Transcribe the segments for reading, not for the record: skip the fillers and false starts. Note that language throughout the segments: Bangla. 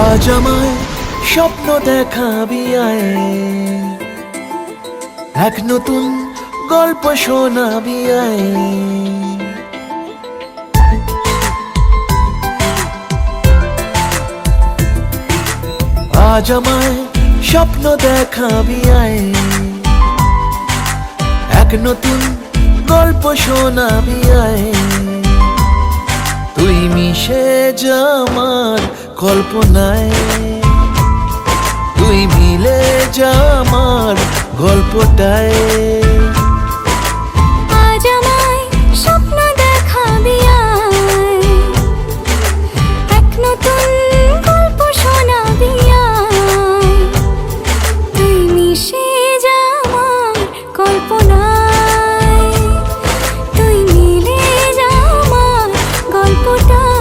আজ আমায় স্বপ্ন দেখাবি আয়, এক নতুন গল্প শোনাবি আয়। আজ আমায় স্বপ্ন দেখাবি আয়, এক নতুন গল্প শোনাবি আয়। তুই মিশে যা আমার কল্পনায়, তুই মিলে যা আমার গল্পটায়। আজ আমায় স্বপ্ন দেখাবি আয়, এক নতুন গল্প শোনাবি আয়। তুই মিশে যা আমার কল্পনায়, তুই মিলে যা আমার গল্পটায়।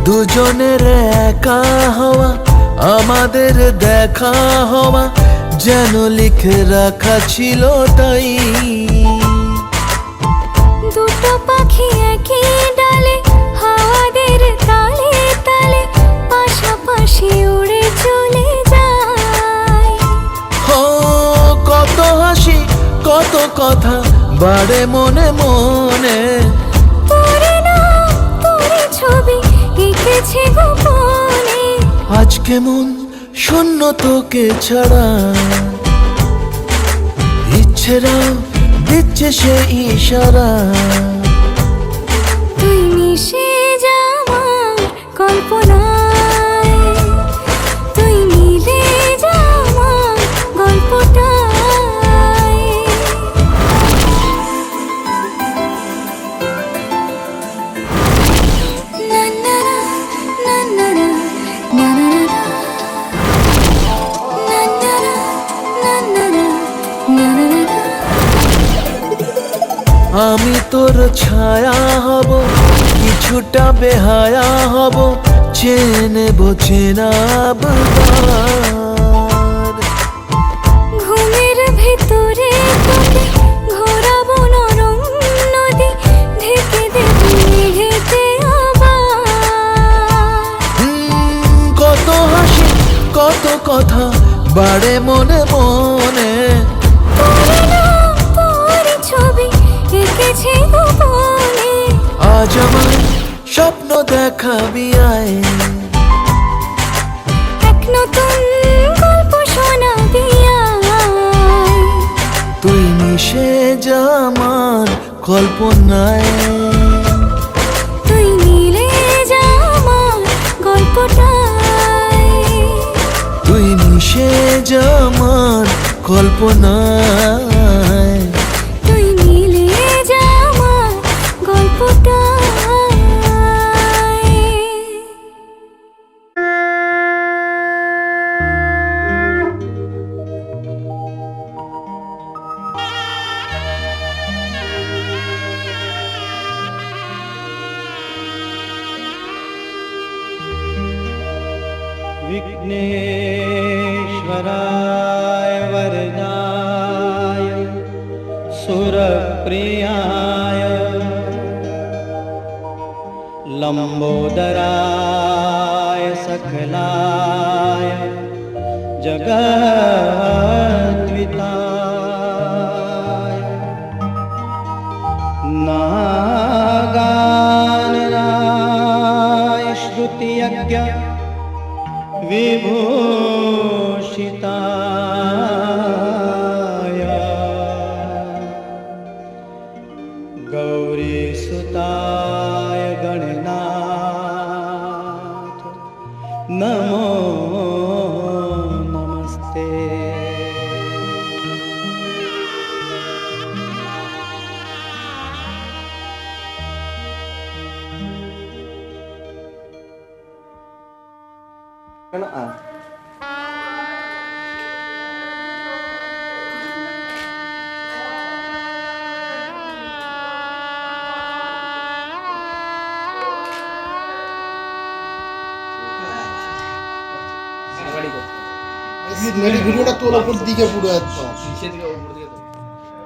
দুজনের একা হওয়া, আমাদের দেখা হওয়া যেন লিখে রাখা ছিল তাই। দুটো পাখি একই ডালে, হাওয়াদের তালে তালে পাশাপাশি উড়ে চলে যায়। ও কত হাসি কত কথা বাড়ে মনে মনে, তোরে না তোরে ছবি এঁকেছে গোপনে। আজ কেমন শূন্য তোকে ছাড়া, ইচ্ছেরা দিচ্ছে সে ইশারা। তুই মিশে যা আমার কল্পনায়, তুই মিলে যা আমার গল্পটায়। না না না না না না না আমি তোর ছায়া হব, কিছুটা বেহায়া হব, চেনে বোঝেনা বারবার। ঘুমের ভেতরে তোকে ঘোরাবো নরম নদী, ঢেকে দেবো মেঘেতে আবার। কত হাসি কত কথা বাড়ে মনে মনে, তোরে না তোরে ছবি এঁকেছে গোপনে। আজ আমার স্বপ্ন দেখাবি আয়, এক নতুন গল্প শোনাবি আয়। তুই মিশে যা আমার কল্পনায়, তুই মিলে যা আমার গল্পটায়। তুই মিশে যা আমার কল্পনায়। তুই মিলে যা আমার গল্পটায়। विघ्नेश्वराय वरदाय सुरप्रियाय लंबोदराय सकलाय जगद्विताय नागाननाय श्रुतियज्ञ विभूषिताय गौरीसुताय गणनाथ नमो नमस्ते। ভিডিওটা তোর উপর দিকে পুরো একদম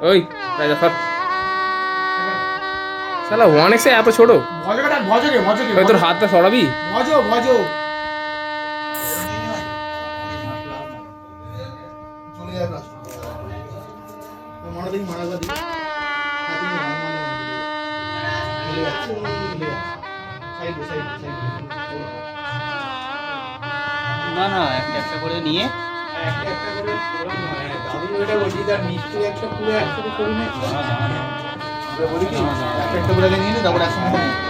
ওই রাজা সর শালা অনেকসে এত ছোট ভজকাটা ভজকে ভজকে ওই তোর হাতটা সরাবি ভজ ভজ চলে যায় না মনে দেখি মারা গা দিই না না একটা একটা করে নিয়ে একটা একটা করে আমি ওইটা বলি তার মিষ্টি একটা পুরো একসাথে করি না আমরা বলি কি একটা একটা করে নিয়ে তারপর একসঙ্গে নিয়ে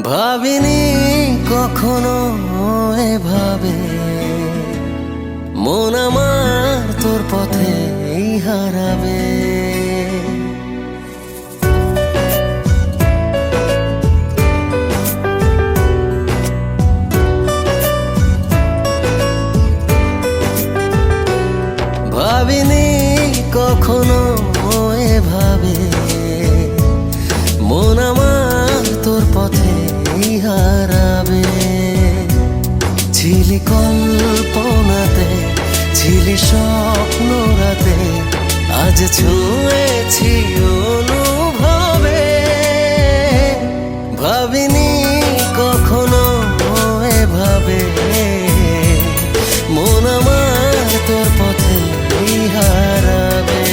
ভাবিনি কখনো এভাবে মন আমার তোর পথে হারাবে ভাবিনি কখনো এভাবে মন আমার তোর পথে হারাবে ছিলি কল্পনাতে ছিলি স্বপ্ন রাতে আজ ছুঁয়েছি অনুভবে ভাবিনি কখনো এভাবে মন আমার তোর পথে হারাবে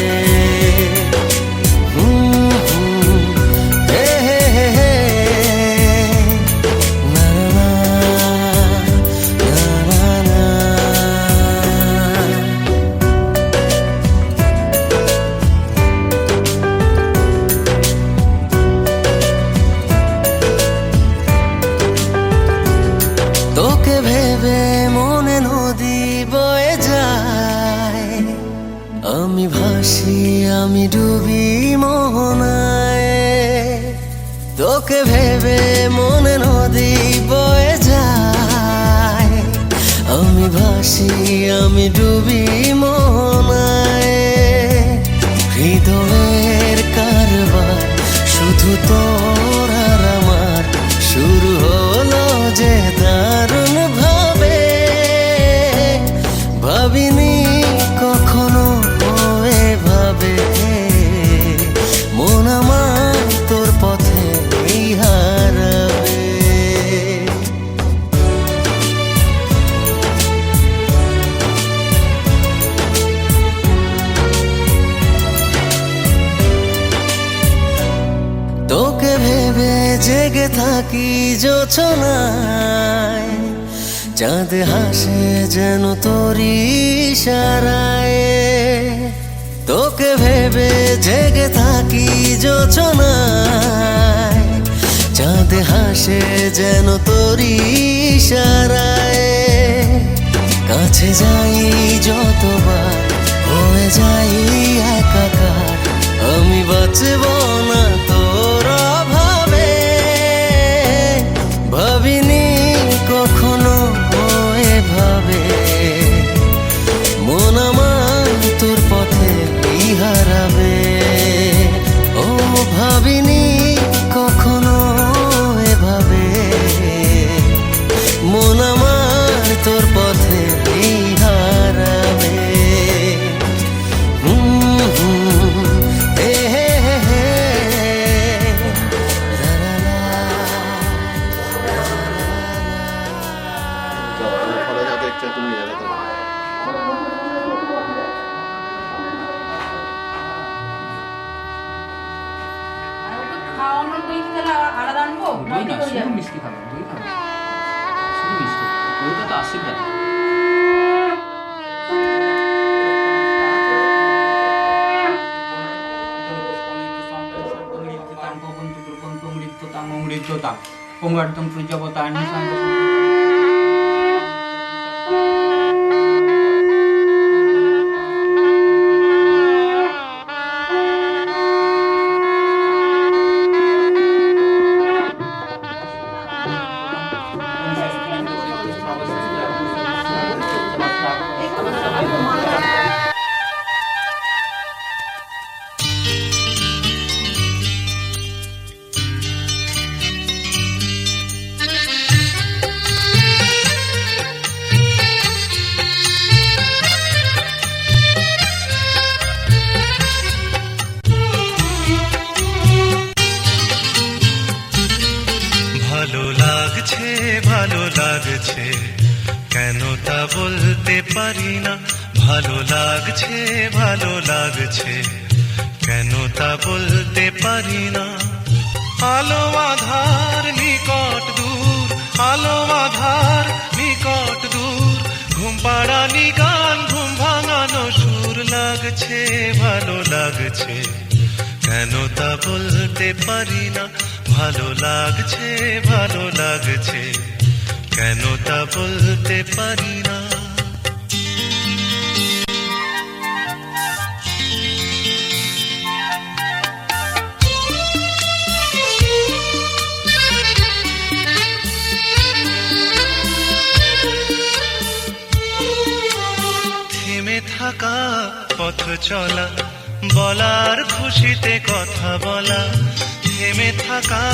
তোকে ভেবে মনে নদী বয়ে যায় আমি ভাসি আমি ডুবি মোহনায় তোকে ভেবে মনে নদী বয়ে যায় আমি ভাসি আমি ডুবি মোহনায় হৃদয়ের কারবার শুধু তোর আর আমার শুরু হলো যে দারুণ ভাবে ভাবিনি কখনো এভাবে মন আমার তোর পথে হারাবে তোকে ভেবে জেগে থাকি জোছনায় চাঁদ হাসে যেন তোরি ইশারায় তোকে ভেবে জেগে থাকি জোছনায় চাঁদ হাসে যেন তোরি ইশারায় কাছে যাই যতবার হয়ে যাই একাকার আমি বাঁচব না তোর অভাবে ভাবিনি কখনো এভাবে মন আমার তোর পথে হারাবে ও ভাবিনি কখনো এভাবে মন আমার তোর পথে হারাবে খাওয়ানোর দই তাহলে আলাদা আনবো মিষ্টি খাবে দই খাবে শুধু মিষ্টি ওইটা তো আশীর্বাদ পুঙ্গার্তম সূর্যবতারণী শান্ত ভালো লাগছে কেন তা বলতে পারি না ভালো লাগছে কেন তা বলতে পারি না আলো আধার নিকট দূর আলো আধার নিকট দূর ঘুম পাড়ানি গান ঘুম ভাঙানো সুর লাগছে ভালো লাগছে কেন তা বলতে পারি না ভালো লাগছে কেন তা বলতে পারি না থেমে থাকা পথ চলা বলার খুশিতে কথা বলা থেমে থাকা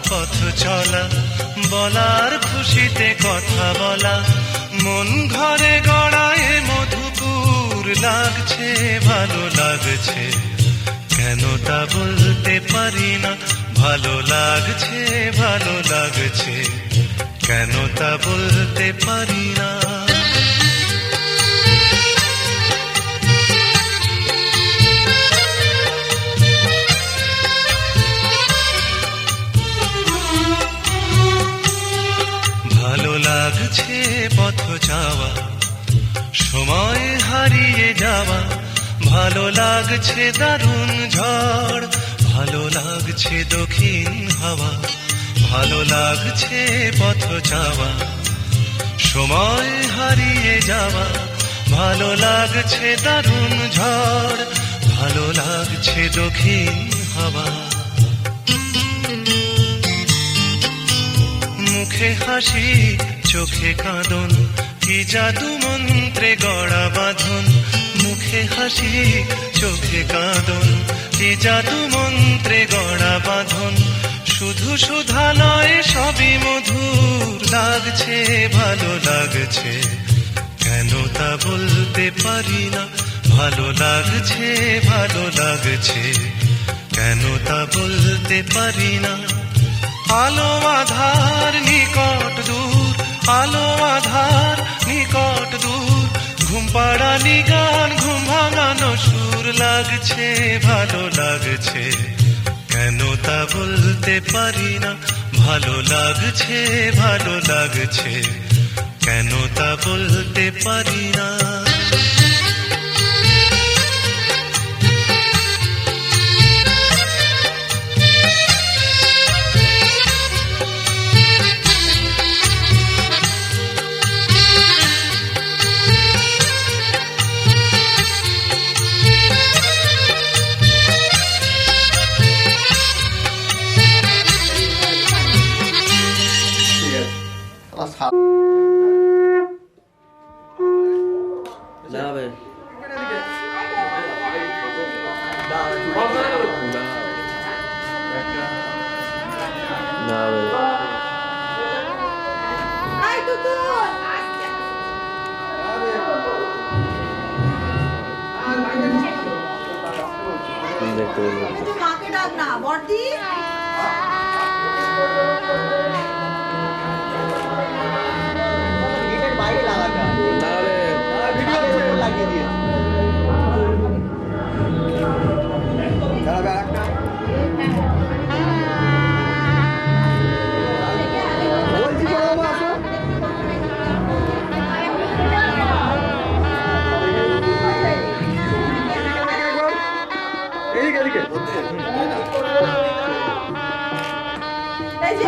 পথ চলা বলার খুশিতে কথা বলা মন ঘরে গড়ায় মধুপুর লাগছে ভালো লাগছে কেন তা বলতে পারি না ভালো লাগছে কেন তা বলতে পারি না ভালো লাগছে পথ যাওয়া সময় হারিয়ে যাওয়া ভালো লাগছে দারুণ ঝড় ভালো লাগছে দক্ষিণ হাওয়া ভালো লাগছে পথ যাওয়া সময় হারিয়ে যাওয়া ভালো লাগছে দারুণ ঝড় ভালো লাগছে দক্ষিণ হাওয়া মুখে হাসি চোখে কাঁদন কি জাদু মন্ত্রে গড়া বাঁধন মুখে হাসি চোখে কাঁদন কি জাদু মন্ত্রে গড়া বাঁধন শুধু সুধা নয় সবই মধুর লাগছে ভালো লাগছে কেন তা বলতে পারি না ভালো লাগছে কেন তা বলতে পারি না আলো আধার নিকট দূর আলো আধার নিকট দূর ঘুম পাড়ানি গান ঘুম ভাঙানো সুর লাগছে ভালো লাগছে কেন তা বলতে পারি না ভালো লাগছে কেন তা বলতে পারি না মাকে ডাক না বড়দি বাইরে লাগাতে ভিডিও লাগিয়ে দিয়ে এই যে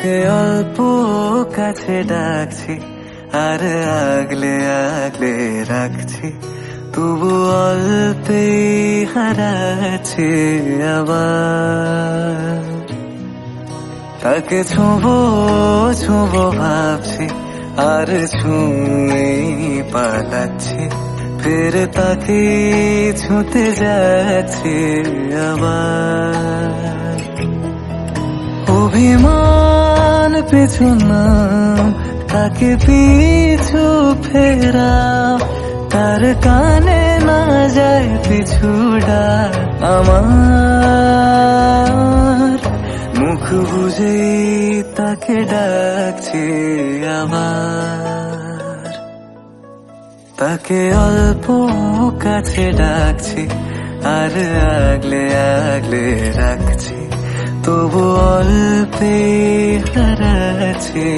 তাকে অল্প কাছে ডাকছি আর আগলে আগলে রাখছি, তবু অল্পে হারাচ্ছে আবার। তাকে ছোঁবো ছোঁবো ভাবছি আর ছুঁয়ে পালাচ্ছি, ফের তাকে ছুঁতে যাচ্ছে আবার। অভিমান পিছু নাম, তাকে পিছু ফেরা, তার কানে না যায় পিছু ডাক আমার। মুখ বুঝে তাকে ডাকছে আবার। তাকে অল্প কাছে ডাকছি আর আগলে আগলে রাখছি, তবু অল্পে হারাচ্ছে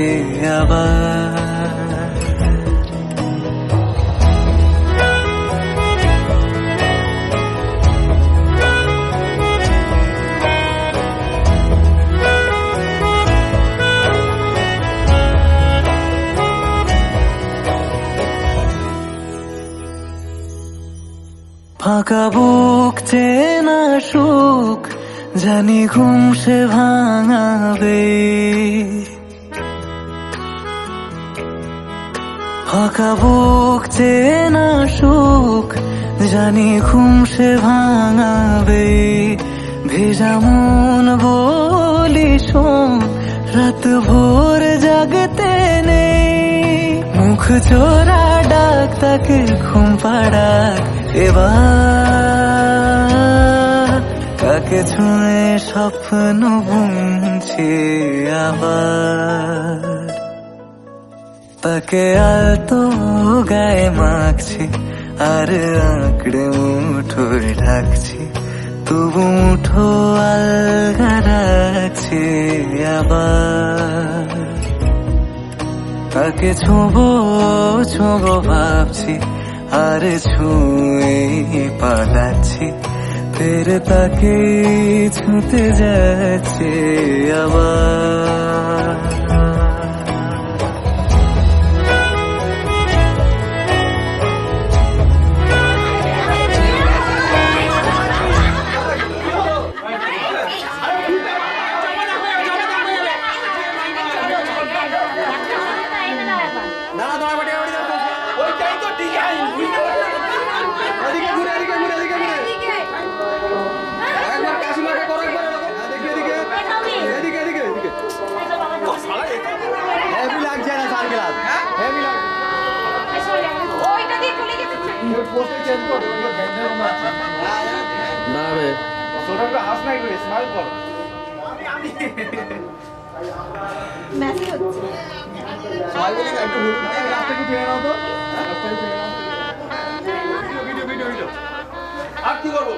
আবার। ফাঁকা বুক চেনা সুখ জানি ঘুম সে ভাঙাবে, ফাঁকা বুক চেনা সুখ জানি ঘুম সে ভাঙাবে। ভেজা মন বলি শোন, রাত ভোর জাগতে নেই, মুখ চোরা ডাক তাকে ঘুম পাড়াক এবার। তাকে ছুঁয়ে স্বপ্ন বুনছি আবার। তাকে আলতো গায়ে মাখছি আর আঁকড়ে মুঠোয় ঢাকছি, তবু মুঠো আলগা রাখছি আবার। তাকে ছোঁবো ছোঁবো ভাবছি আর ছুঁয়ে পালাচ্ছি, ফের তাকে ছুঁতে যাচ্ছে আবার। মেসেজ হচ্ছে আর কি করবো?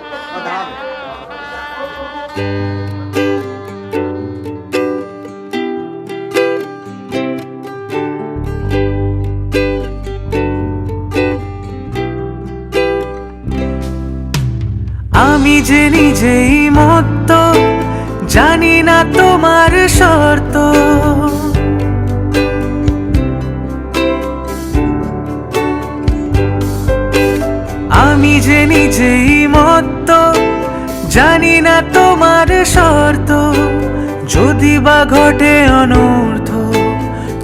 আমি যে নিজেই মত্ত, জানি না তোমার শর্ত। আমি যে নিজেই মত্ত, জানি না তোমার শর্ত। যদি বা ঘটে অনর্থ,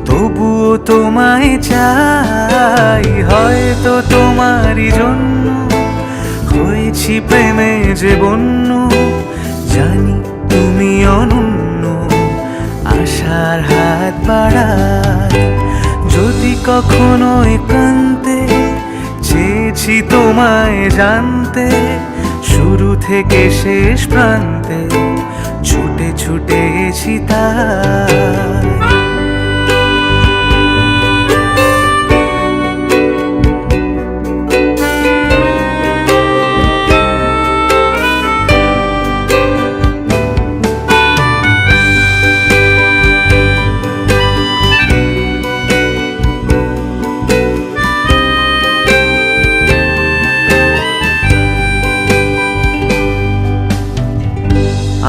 তবুও তোমায় চাই। হয়তো তোমারই জন্য হয়েছি প্রেমে যে বন্য, জানি তুমি অনন্য, আশার হাত বাড়াই। যদি কখনো একান্তে চেয়েছি তোমায় জানতে, শুরু থেকে শেষ প্রান্তে ছুটে ছুটেছি তাই।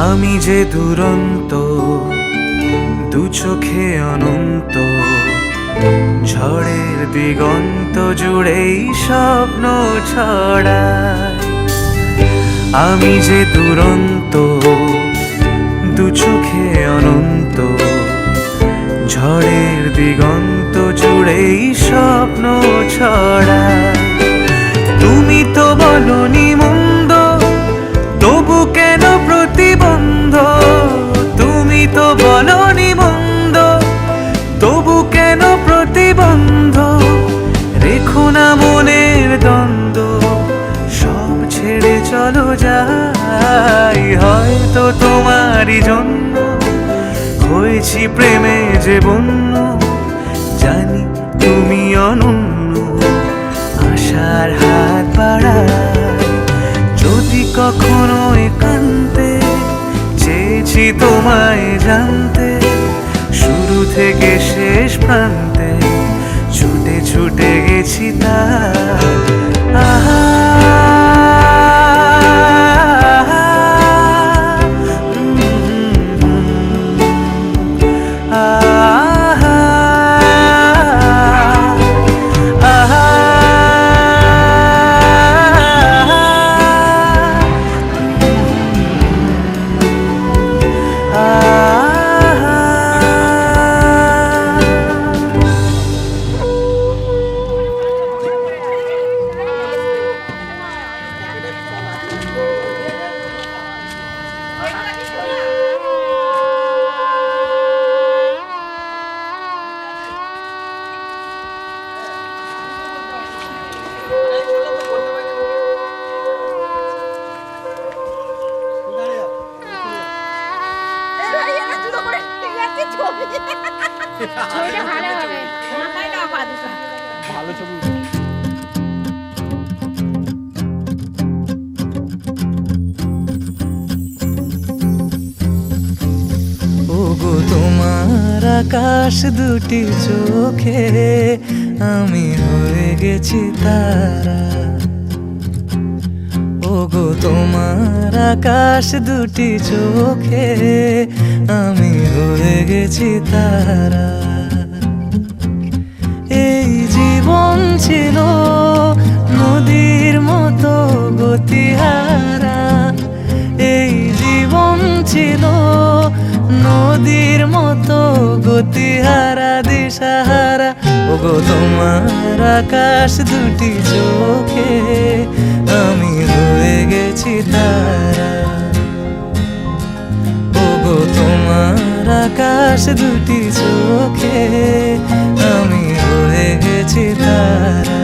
আমি যে দুরন্ত, দু চোখে অনন্ত, ঝড়ের দিগন্ত জুড়েই স্বপ্ন ছড়ায়। আমি যে দুরন্ত, দু চোখে অনন্ত, ঝড়ের দিগন্ত জুড়েই স্বপ্ন ছড়ায়। তুমি তো বলনি মন্দ, তবু কেন প্রতিবন্ধ? তুমি তো বলনি মন্দ, তবু কেন প্রতিবন্ধ? রেখো না মনের দ্বন্দ্ব, সব ছেড়ে চলো যাই। হয়তো তোমারই জন্য হয়েছি প্রেমে যে বন্য, জানি তুমি অনন্য, আশার হাত বাড়াই। যদি কখনো একান্তে চেয়েছি তোমায় জানতে, শুরু থেকে শেষ প্রান্তে ছুটে ছুটে গেছি তার। আহা ছবিটা ভালো হবে, মাথায় না পা দুটো। ভালো ছবি। ওগো তোমার আকাশ দুটি চোখে আমি হয়ে গেছি তারা। ওগো তোমার আকাশ দুটি চোখে আমি হয়ে গেছি তারা। এই জীবন ছিল নদীর মতো গতিহারা, এই জীবন ছিল নদীর মতো গতিহারা দিশাহারা। ওগো তোমার আকাশ দুটি চোখে আমি হয়ে গেছি তারা। ওগো তোমার আকাশ দুটি চোখে আমি হয়ে গেছি তারা।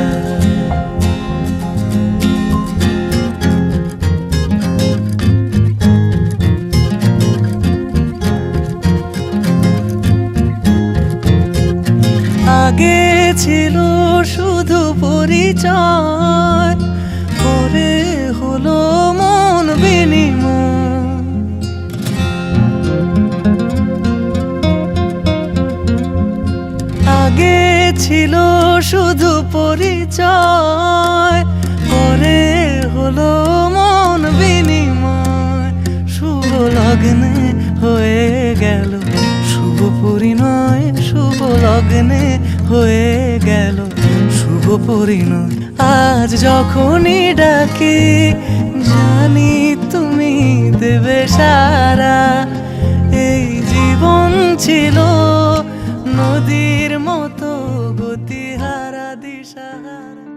আগে ছিল শুধু পরিচয়, পরে হলো মন বিনিময়। আগে ছিল শুধু পরিচয়, পরে হলো মন বিনিময়। শুভ লগ্নে হয়ে গেল শুভ পরিণয়, শুভ লগ্নে হয়ে গেল শুভ পরিণয়। আজ যখনই ডাকি জানি তুমি দেবে সারা। এই জীবন ছিল নদীর মতো গতিহারা দিশাহারা।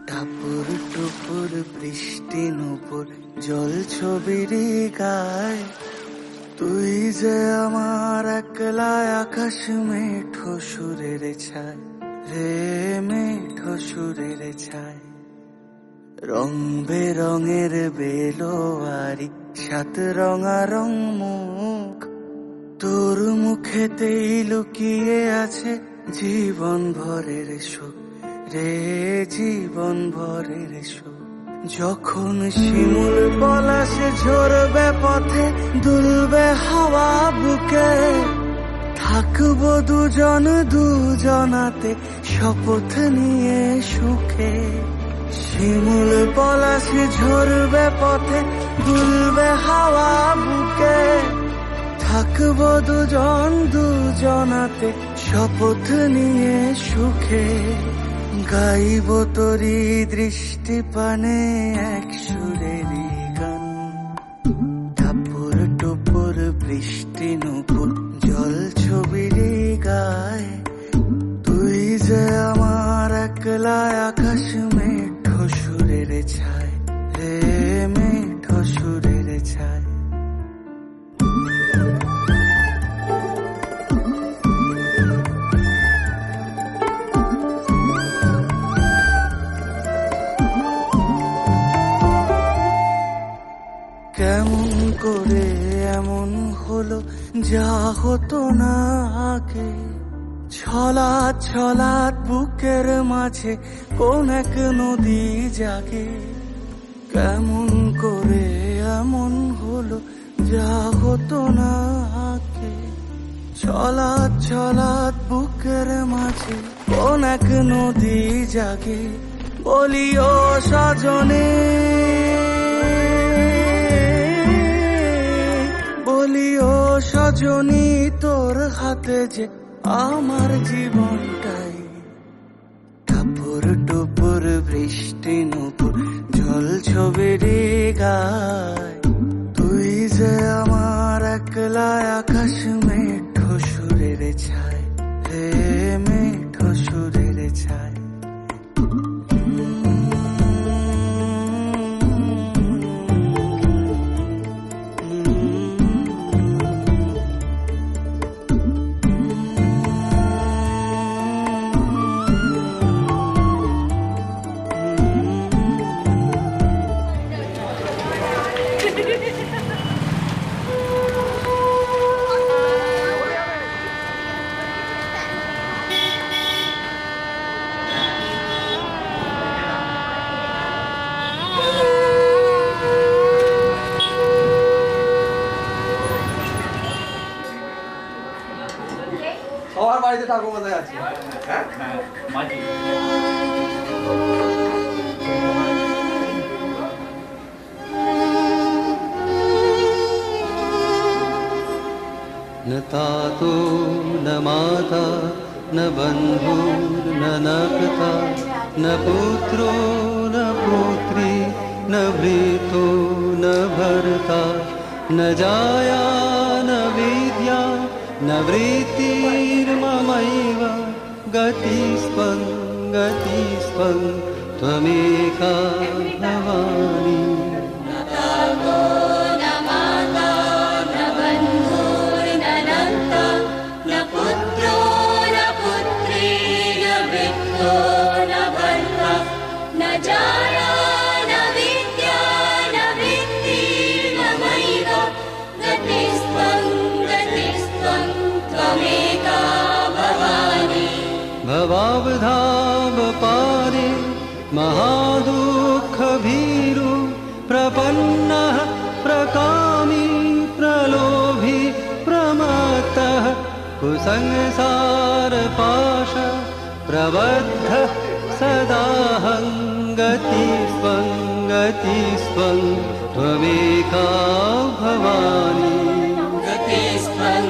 টাপুর টুপুর বৃষ্টি নুপুর জল ছবির গায়, তুই যে আমার একলা আকাশ মেঠো সুরের ছায় রে, মেঠো সুরের ছায়। রং বেরঙের বেলোয়ারি সাত রঙা রং মুখ, তোর মুখেতেই লুকিয়ে আছে জীবন ভরের সুখ রে, জীবন ভরের সুখ। যখন শিমুল পলাশে ঝরবে পথে, দুলবে হাওয়া বুকে, থাকবো দুজন দুজনাতে শপথ নিয়ে সুখে। শিমুল পলাশি ঝরবে পথে, দুলবে হাওয়া বুকে, থাকবো দুজন দুজনাতে শপথ নিয়ে সুখে, গাইব তোরি দৃষ্টি পানে এক সুরেরই গান। টাপুর টুপুর বৃষ্টি নুপুর জল ছবিরই গায়, তুই যে আমার একলা আকাশ মেঠো সুরের ছায়, হে মেঠো সুরের ছায়। কেমন করে এমন হলো যা হতো না আগে, ছলাৎ ছলাৎ বুকের মাঝে কোন এক নদী জাগে। কেমন করে এমন হলো যা হতো না আগে, ছলাৎ ছলাৎ বুকের মাঝে কোন এক নদী জাগে। বলিও সজনে, বলিও সজনী, তোর হাতে যে আমার জীবনটাই। টাপুর টুপুর বৃষ্টি নুপুর জল ছবিরই গায়, তুই যে আমার একলা আকাশ মেঠো সুরের ছায়, হে মেঠো সুরের ছায়। সবার বাড়িতে ঠাকুর কোথায় আছে? হ্যাঁ, মাঝি न तातो न माता न बन्धुर्न न पिता न पुत्रो न पुत्री न भृतो न भर्ता न जाया न विद्या न वृत्तिर्ममैव गतिस्त्वं गतिस्त्वं त्वमेका भवानी। भवावधाव पारे महादुःखभीरु प्रपन्नः प्रकामी प्रलोभी प्रमत्तः कुसंसारपाश प्रबद्धः सदाहं गतिस्त्वं गतिस्त्वं त्वमेका भवानी। गतिस्त्वं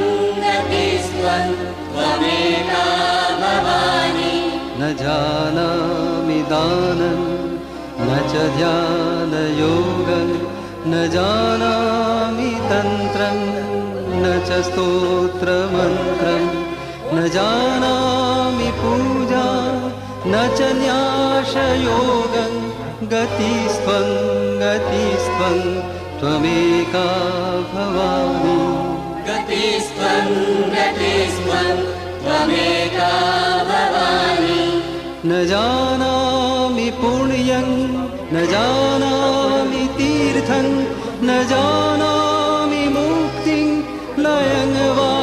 गतिस्त्वं त्वमेका भवानी। न जानामि दानं न च ध्यानयोगं न जानामि तन्त्रं न च स्तोत्रमन्त्रं न जानामि पूजा न च न्यासयोगं गतिस्त्वं गतिस्त्वं त्वमेका भवानी। गतिस्त्वं गतिस्त्वं त्वमेका भवानी। न जानामि पुण्यं न जानामि तीर्थं न जानामि मुक्तिं लयं वा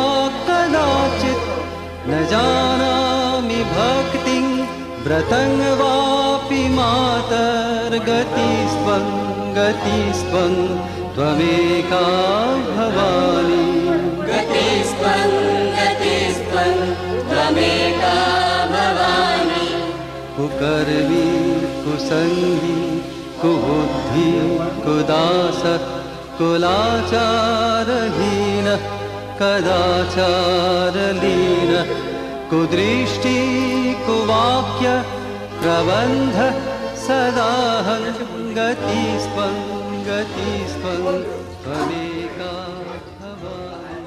कदाचित् न जानामि भक्तिं व्रतं वापि मातर्गतिस्त्वं गतिस्त्वं त्वमेका भवानी। गतिस्त्वं गतिस्त्वं त्वमेका भवानी। कुकर्मी कुसंगी कुबुद्धि कुदास कुलाचारहीन कदाचारलीन कुदृष्टि कुवाक्य प्रबन्ध सदाहं गतिस्त्वं त्वमेका भवानि।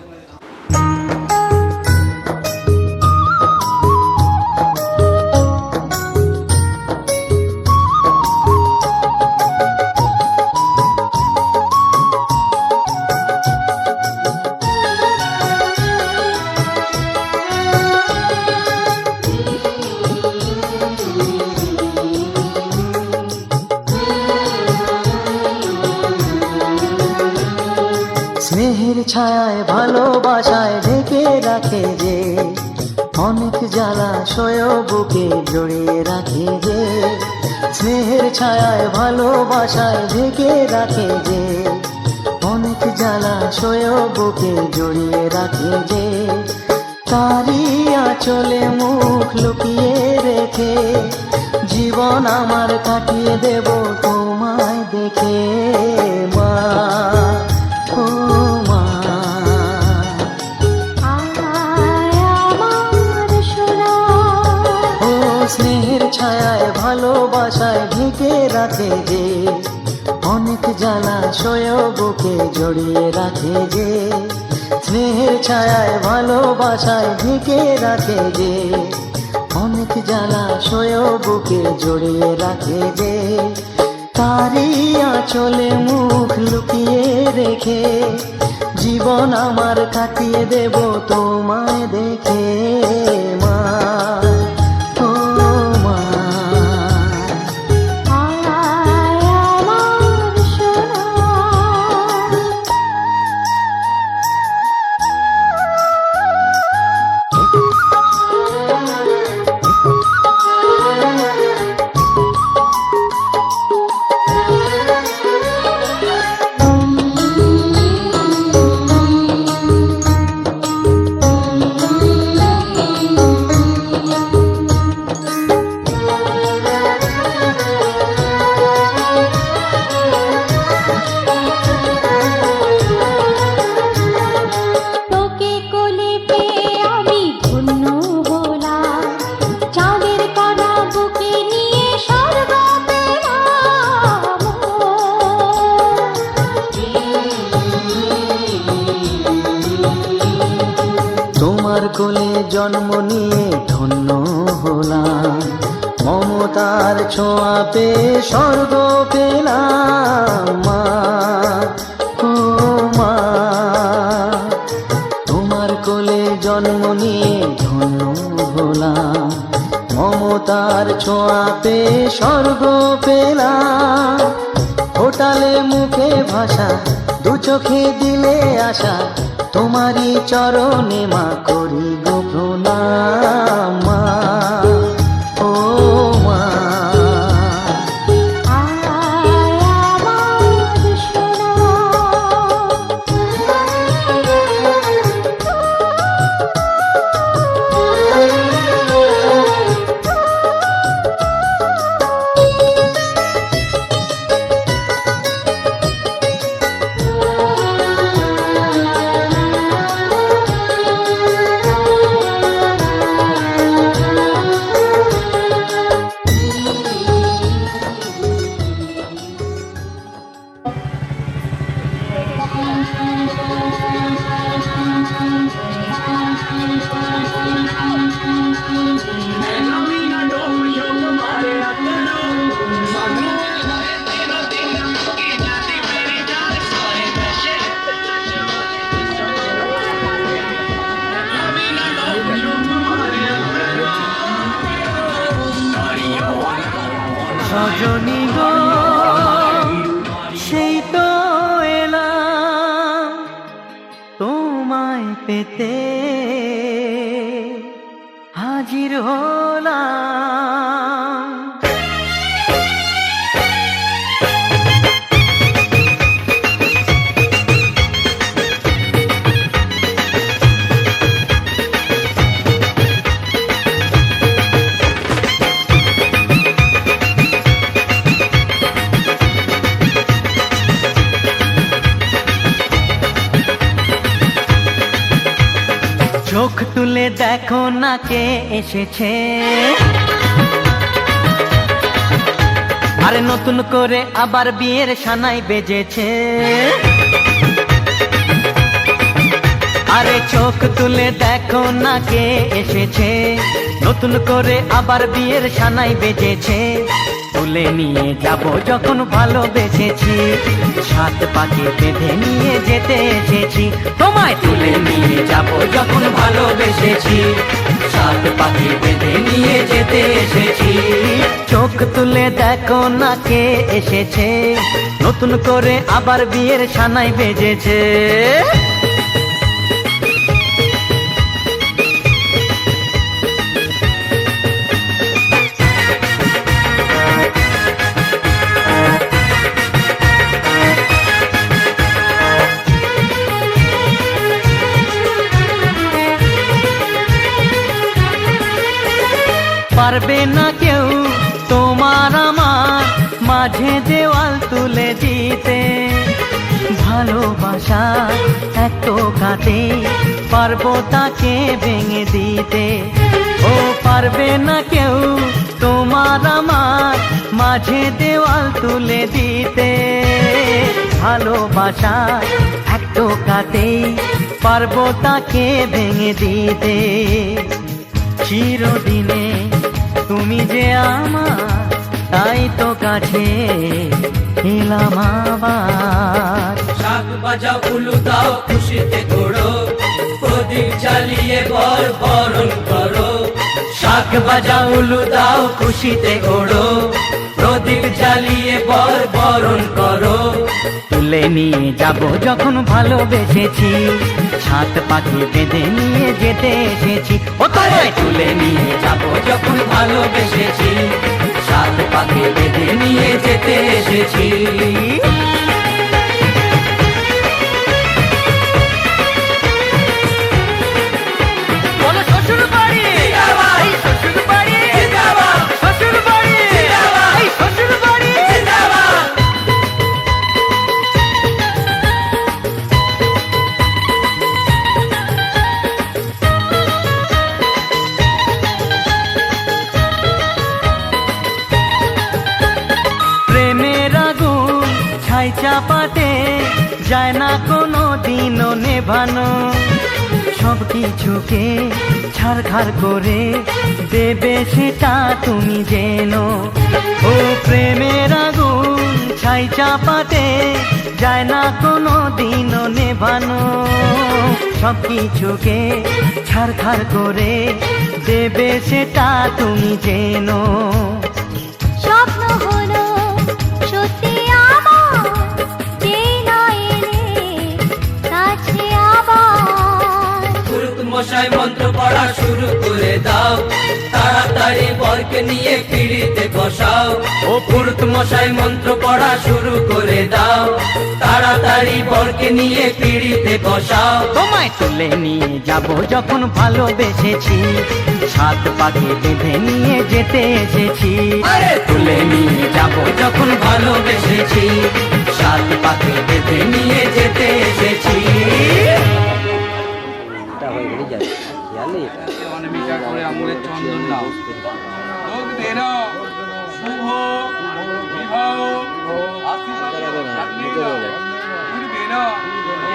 স্নেহের ছায়ায় ভালোবাসায় ঢেকে রাখে যে অনেক জ্বালাশয় বুকে জড়িয়ে রাখে যে স্নেহের ছায়ায় ভালোবাসায় ঢেকে রাখে যে অনেক জ্বালাশয় বুকে জড়িয়ে রাখে যে তারই আঁচলে মুখ লুকিয়ে রেখে জীবন আমার কাটিয়ে দেব তোমায় দেখে মা ও মা। ও স্নেহের ছায়ায় ভালোবাসায় ঢেকে রাখে যে অনেক জ্বালাশয় বুকে জড়িয়ে রাখে যে স্নেহের ছায়ায় ভালোবাসায় ঢেকে রাখে যে অনেক জ্বালাশয় বুকে জড়িয়ে রাখে যে তারই আঁচলে মুখ লুকিয়ে রেখে জীবন আমার কাটিয়ে দেব তোমায় দেখে মা ও মা। কোলে জন্ম নিয়ে ধন্য হলাম মমতার ছোঁয়া পেয়ে স্বর্গ পেলাম মা ও মা। তোমার কোলে জন্ম নিয়ে ধন্য হলাম মমতার ছোঁয়া পেয়ে স্বর্গ পেলাম ফোটালে মুখে ভাষা দু চোখে দিলে আশা তোমারি চরণে মা করি গো প্রণাম মা ও মা। সজনী গো সেই তো এলাম তোমায় পেতে হাজির হলাম। চোখ তুলে দেখো না কে এসেছে, আরে নতুন করে আবার বিয়ের সানাই বেজেছে। আরে চোখ তুলে দেখো না কে এসেছে, নতুন করে আবার বিয়ের সানাই বেজেছে। তুলে নিয়ে যাব যখন ভালোবেসেছি, সাত পাকে বেঁধে নিয়ে যেতে এসেছি। তোমায় তুলে নিয়ে যাব যখন ভালোবেসেছি, সাত পাকে বেঁধে নিয়ে যেতে এসেছি। চোখ তুলে দেখো না কে এসেছে, নতুন করে আবার বিয়ের সানাই বেজেছে। পারবে না কেউ তোমার আমার মাঝে দেওয়াল তুলে দিতে, ভালোবাসা এত কাটে পারবো তাকে ভেঙে দিতে। ও পারবে না কেউ তোমার আমার মাঝে দেওয়াল তুলে দিতে, ভালোবাসা এত কাটে পারবো তাকে ভেঙে দিতে। চিরদিনে তুমি যে আমার, তাই তো কাছে এলাম আবার। শাক বাজাও উলু দাও খুশিতে ঘোড়ো, প্রদীপ জ্বালিয়ে বর বরণ করো। শাক বাজাও উলু দাও খুশিতে ঘোড়ো, প্রদীপ জ্বালিয়ে বর বরণ করো। তুলে নিয়ে যাব যখন ভালোবেসেছি, সাত পাখি বেঁধে নিয়ে যেতে এসেছি। ও তোমায় তুলে নিয়ে যাব যখন ভালোবেসেছি, সাত পাখি বেঁধে নিয়ে যেতে এসেছি। বলো শ্বশুর বাড়ি, এই শ্বশুর বাড়ি, শ্বশুর বাড়ি, এই শ্বশুর বাড়ি। প্রেমের আগুন ছাই চাপাতে যায় না কোনো দিনও নেভানো, সব কিছুকে ছাড়খাড় করে দেবে সেটা তুমি জেনো। ও প্রেমের আগুন ছাই চাপাতে যায় না কোনো দিনও নেভানো, সব কিছুকে ছাড়খাড় করে দেবে সেটা তুমি জেনো। স্বপ্ন হলো সত্যি আমার, যে না এলে কাছে আবার। পুরুত মশাই মন্ত্র পড়া শুরু করে দাও, তাড়াতাড়ি বরকে নিয়ে পিড়িতে বসাও। ও পুরুত মশাই মন্ত্র পড়া শুরু করে দাও, তাড়াতাড়ি বরকে নিয়ে পিড়িতে বসাও। তোমায় তুলে নিয়ে যাব যখন ভালোবেসেছি, সাত পাখি বেঁধে নিয়ে যেতে এসেছি। আরে তুলে নিয়ে যাব যখন ভালোবেসেছি, সাত পাখি বেঁধে নিয়ে যেতে এসেছি। অনামিকা করে আঙুলের চন্দন নাও, লোক দেন শুভ বিবাহ আশীর্বাদ দেন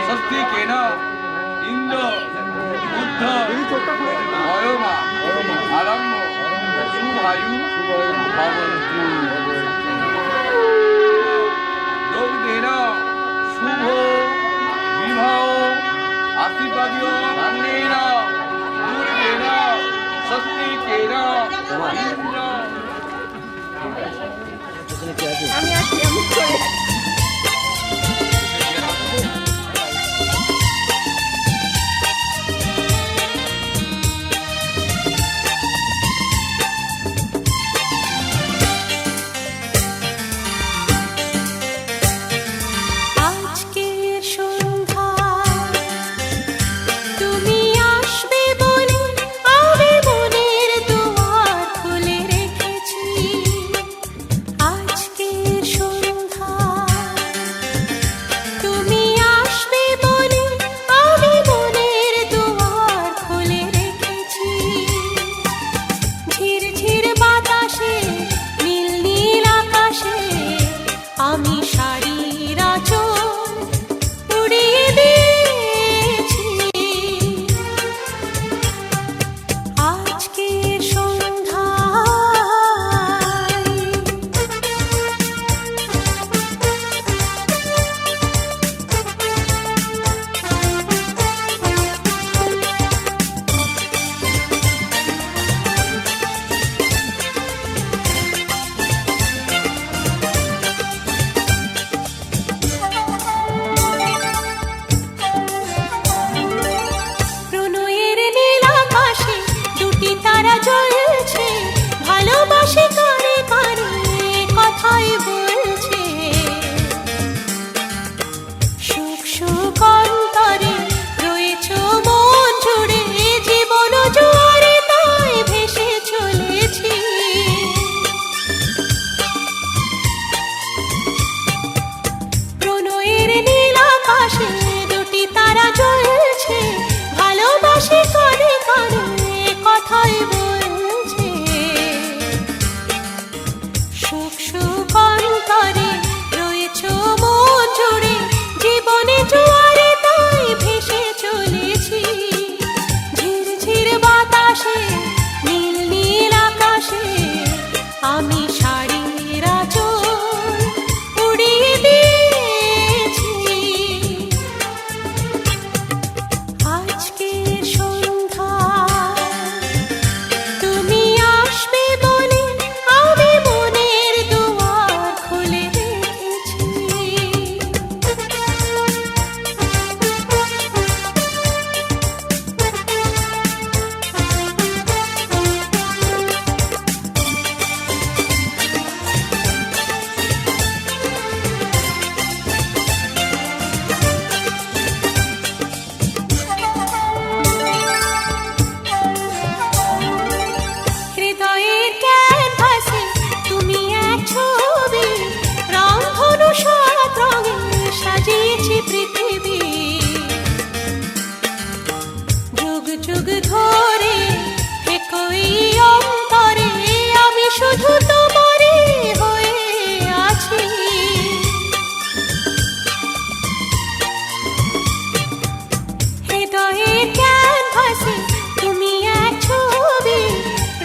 ষষ্ঠী কেন ইন্দ্র বুদ্ধ অয়মা আরম্ভ শুভায়ু ভবন্তু। লোক দেন শুভ বিবাহ আশীর্বাদীয় দেন দুর্গেন ষষ্ঠী কেন ইন্দ্র। আমি আসছি, আমি চলে যাচ্ছি। আজকের সন্ধ্যা তুমি আসবে বলে আমি মনের দুয়ার খুলে কথাই বলছে, সুখ সুখ অন্তরে রয়েছো মন জুড়ে, জীবনে জোয়ারে তাই ভেসে চলেছি। ঝিরঝির বাতাসে নীল নীল আকাশে আমি শাড়ির আঁচল উড়িয়ে দিয়েছি। আজকের সন্ধ্যায় তুমি আসবে বলে আমি মনের দুয়ার খুলে রেখেছি। হৃদয়ের ক্যানভাসে তুমি এক ছবি, রংধনু সাত রঙে সাজিয়েছি পৃথিবী। যুগ যুগ ধরে একই অন্তরে আমি শুধু তোমারই হয়ে আছি। হৃদয়ের ক্যানভাসে তুমি এক ছবি,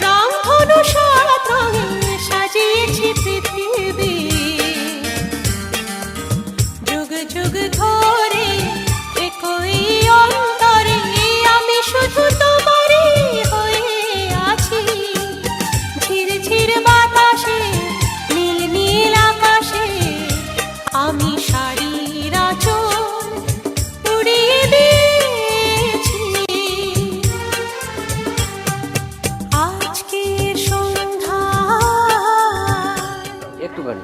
রংধনু সাত রঙে সাজিয়েছি পৃথিবী। যুগ যুগ ধরে একই অন্তরে আমি শুধু তোমারই হয়ে আছি। ঝিরঝির বাতাসে নীল নীল আকাশে আমি শাড়ির আঁচল উড়িয়ে দিয়েছি। আজকের সন্ধ্যায় একটুখানি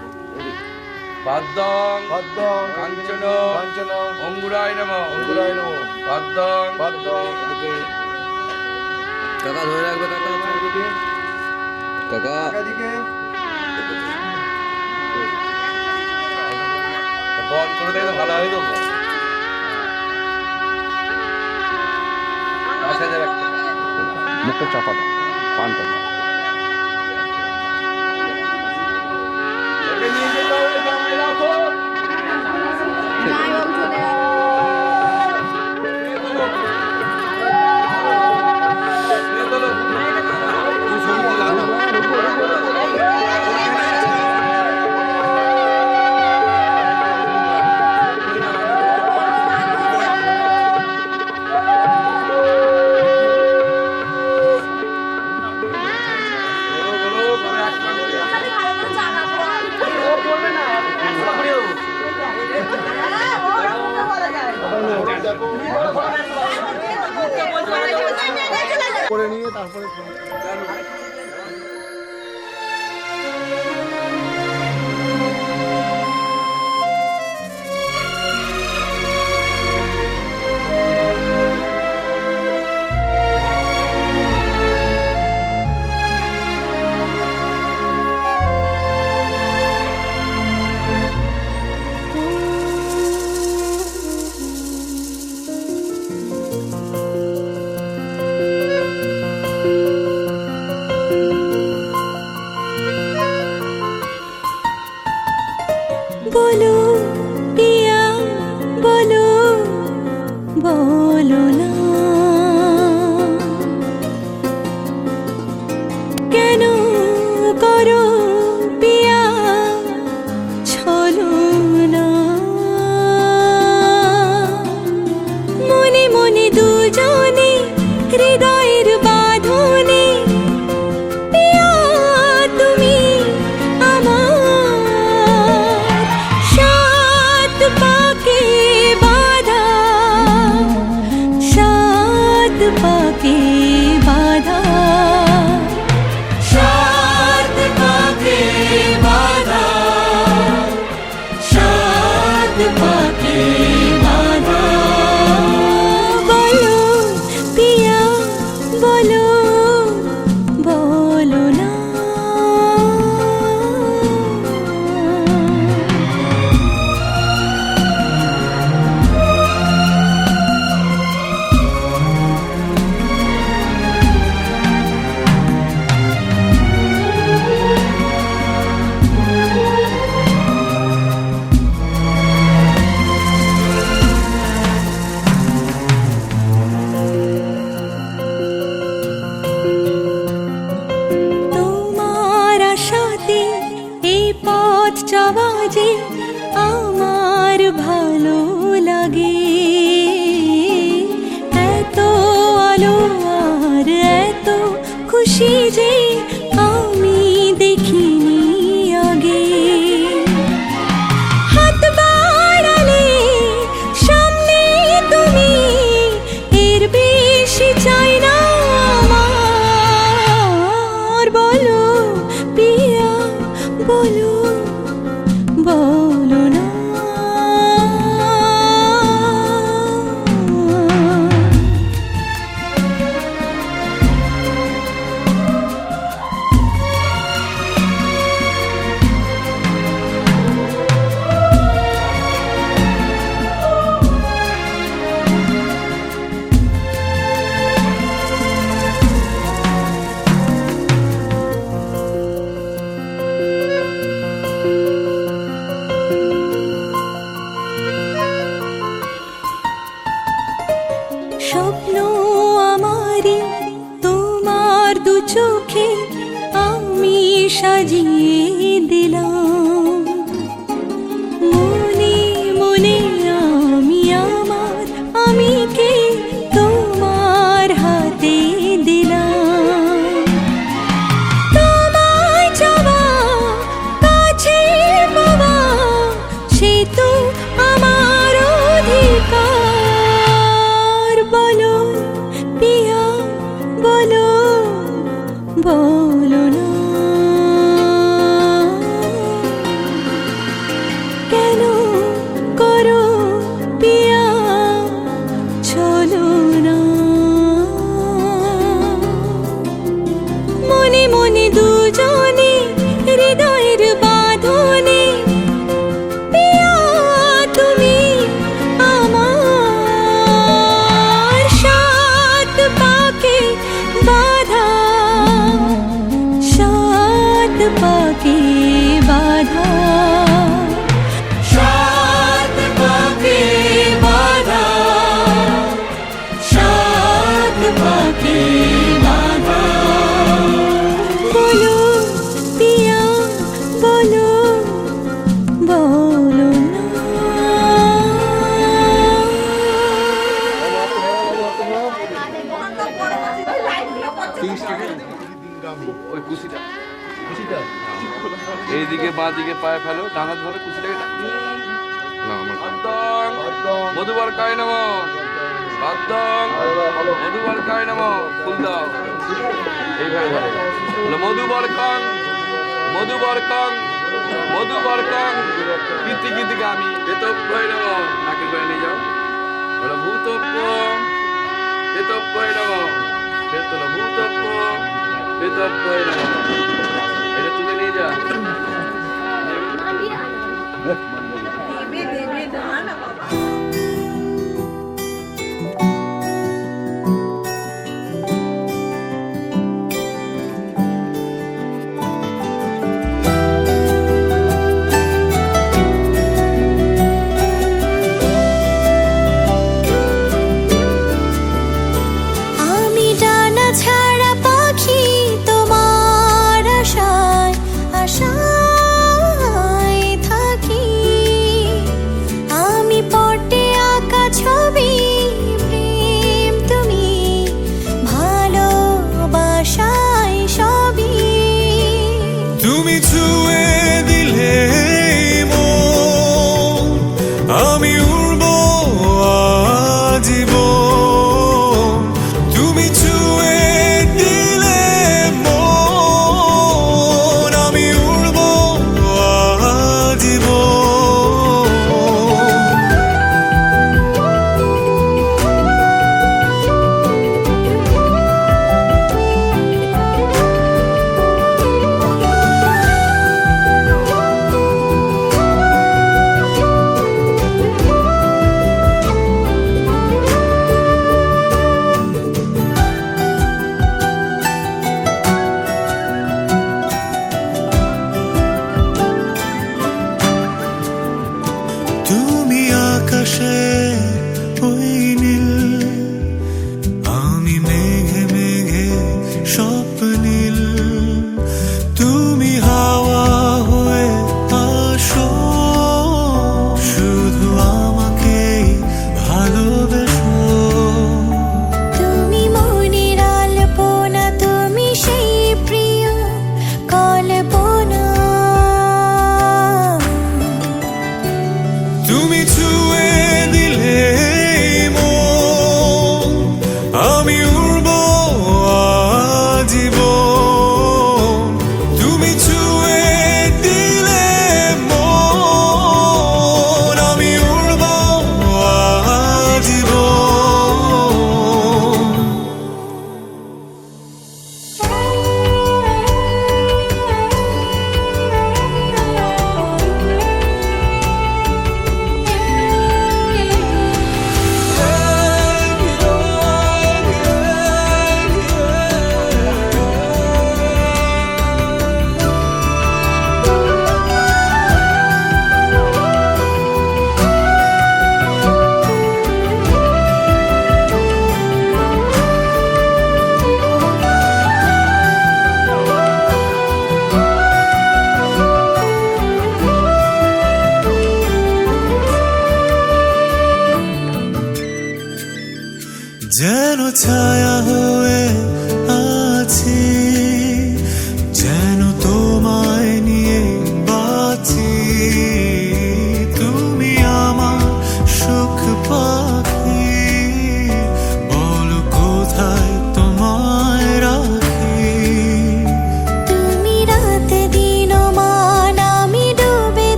পদ্মং পদ্মং কাঞ্চন কাঞ্চন অঙ্গুরায় নমঃ অঙ্গুরায় নমঃ পদ্মং পদ্মং কাকা ধরে রাখবে কাকা কাকা এদিকে বল করে দেখলে ভালো হয় তো। আচ্ছা যাবে মুখটা চাপা দাও পানটা দাও। নিয়ে যেতে হবে সামনে রাখো। নাই ও চলে যাবে। খালি ভালো করে জানাবো। ও বলবে না। হ্যাঁ, ও রাখতে বলা যায়। করে নিয়ে তারপরে বলো পিয়া বলো, বলো না কেন করো পিয়া ছলনা। মনে মনে দুজনে হৃদয়ের বাঁধনে পিয়া তুমি আমার সাত পাকে বাঁধা, সাত পাকে বাঁধা, সাত পাকে বাঁধা, সাত পাকে বাঁধা। বলো পিয়া বলো, বলো না হাসি যে আমি দেখিনি আগে। হাত বাড়ালে সামনে তুমি, এর বেশি চাই না আমার। বলো পিয়া বলো, বলো না। স্বপ্ন আমারি তোমার দু চোখে আমি সাজিয়ে দিলাম। মনে মনে আমি আমার আমিকে তোমার হাতে দিলাম। তোমায় চাওয়া কাছে পাওয়া সে তো আমার অধিকার। বলো পিয়া বলো, বলো না। কেন করো পিয়া চলো না। মনে মনে দুজনে হৃদয়ের বাঁধনে পিয়া তুমি আমার। সাত পাকে বাধা, সাত পাকে বাধা, সাত পাকে বাধা, সাত পাকে বাধা। বলো পিয়া বলো, বলো না। ওই কুশিটা কুশিটা এইদিকে বাঁ দিকে পায়ে ফেলো, ডান হাত ধরে কুশিটাকে টান। না আমার মধুবার কায় নাম বাদ্যং মধুবার কায় নাম ফুল দাও। এইভাবে ধরো মধুবার কং মধুবার কং মধুবার কং কীর্তি কীর্তিকে আমি বেতব্যই নম। নাকের করে নিয়ে যাও। বলো ভূতব্য বেতব্যই নম। ফের তোলো ভূতব্য বেতব্যই নম। এটা তুলে নিয়ে যা। দেবে দেবে না না বাবা। আমি ডানা ছাড়া পাখি তোমার আশায় আশায় থাকি।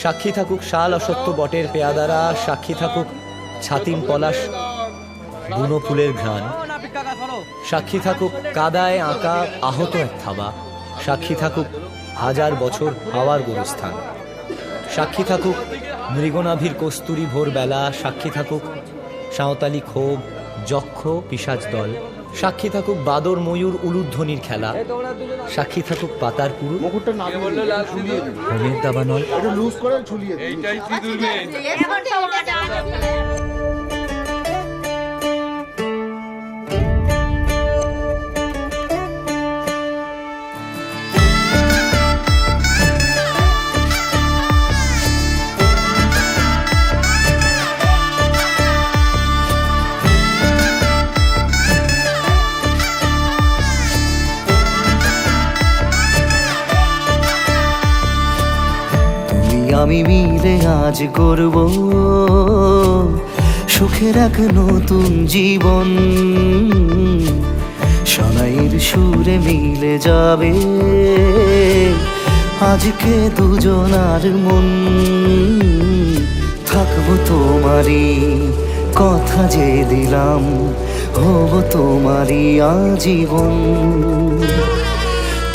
সাক্ষী থাকুক শাল অসত্য বটের পেয়াদারা, সাক্ষী থাকুক ছাতিম পলাশ বুনো ফুলের ঘ্রাণ, সাক্ষী থাকুক কাদায় আঁকা আহত এক থাবা, সাক্ষী থাকুক হাজার বছর হাওয়ার গোরস্থান, সাক্ষী থাকুক মৃগনাভির কস্তুরী ভোরবেলা, সাক্ষী থাকুক সাঁওতালি ক্ষোভ যক্ষ পিশাচ দল, সাক্ষী থাকুক বাদর ময়ূর উলুধ্বনির খেলা, সাক্ষী থাকুক পাতার পুরু হোমের দাবানল। এইটাই সিঁদুর মেয়ে। আমি মিলে আজ গড়ব সুখের এক নতুন জীবন, শনাইয়ের সুরে মিলে যাবে আজকে দুজনার মন। থাকবো তোমারই কথা যে দিলাম, হব তোমারই আজীবন।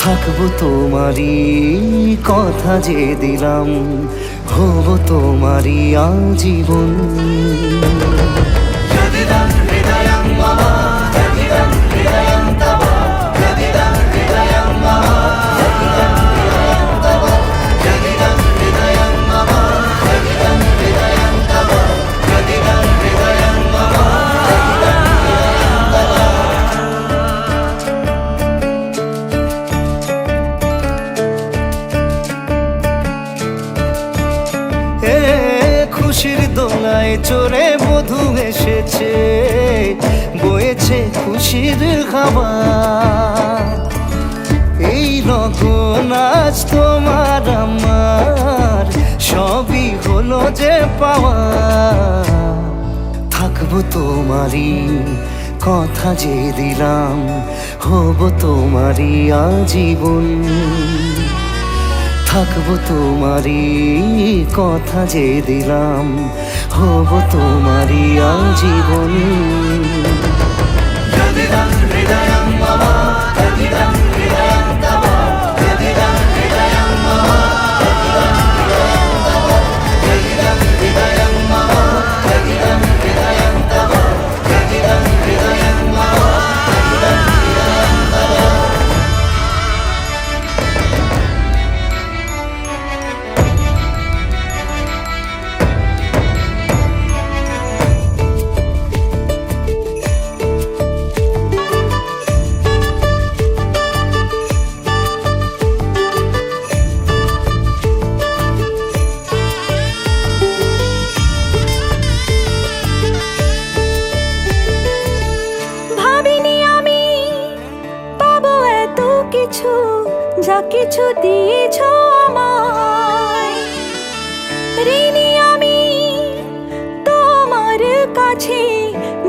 থাকবো তোমারই কথা যে দিলাম, হব তোমারই আজীবন। খুশির দোলায় চড়ে মধু এসেছে, বয়েছে খুশির খাবার। এই লগন আজ তোমার আমার সবই হলো যে পাওয়া। থাকবো তোমারই কথা যে দিলাম, হব তোমারই আজীবন। থাকবো তোমারই কথা যে দিলাম, হব তোমারই আজীবন। যা কিছু দিয়েছ আমায়, ঋণী আমি তোমার কাছে,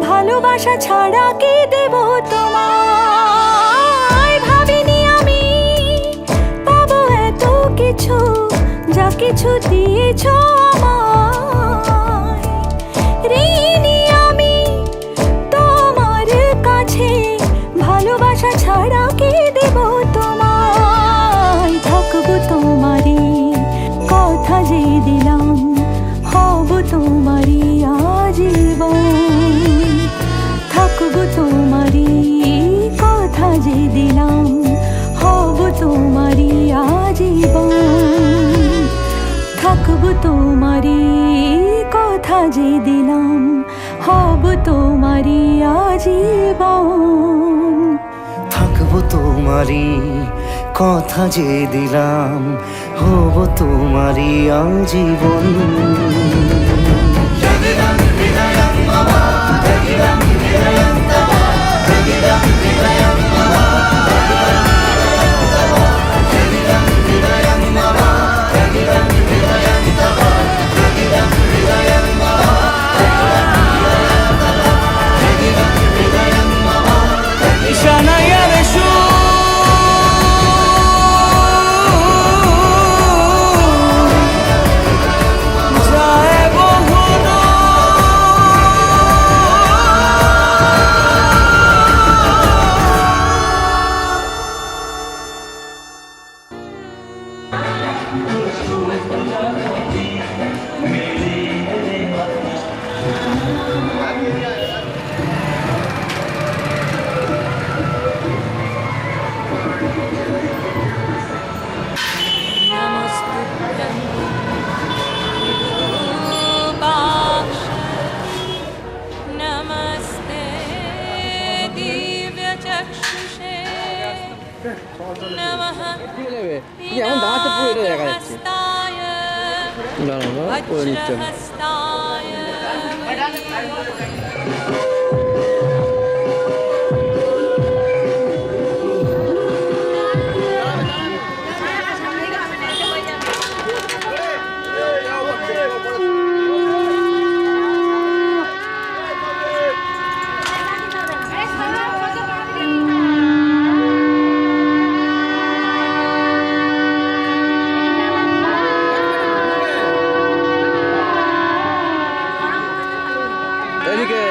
ভালোবাসা ছাড়া কি দেব তোমায়। ভাবিনি আমি পাবো এত কিছু, যা কিছু দিয়েছ আমায়, ঋণী আমি তোমার কাছে, ভালোবাসা ছাড়া কি দেব তোমায়। থাকবো তোমারই কথা যে দিলাম, হব তোমারই আজীবন। থাকবো তোমারই কথা যে দিলাম, হব তোমারই আজীবন। থাকবো তোমারই কথা যে দিলাম, হব তোমারই আজীবন। থাকবো তোমারই কথা যে দিলাম, হব তোমারই আজীবন। नमस्ते दिव्यचक्षुषे नमः हस्ताय वज्रहस्ताय এদিকে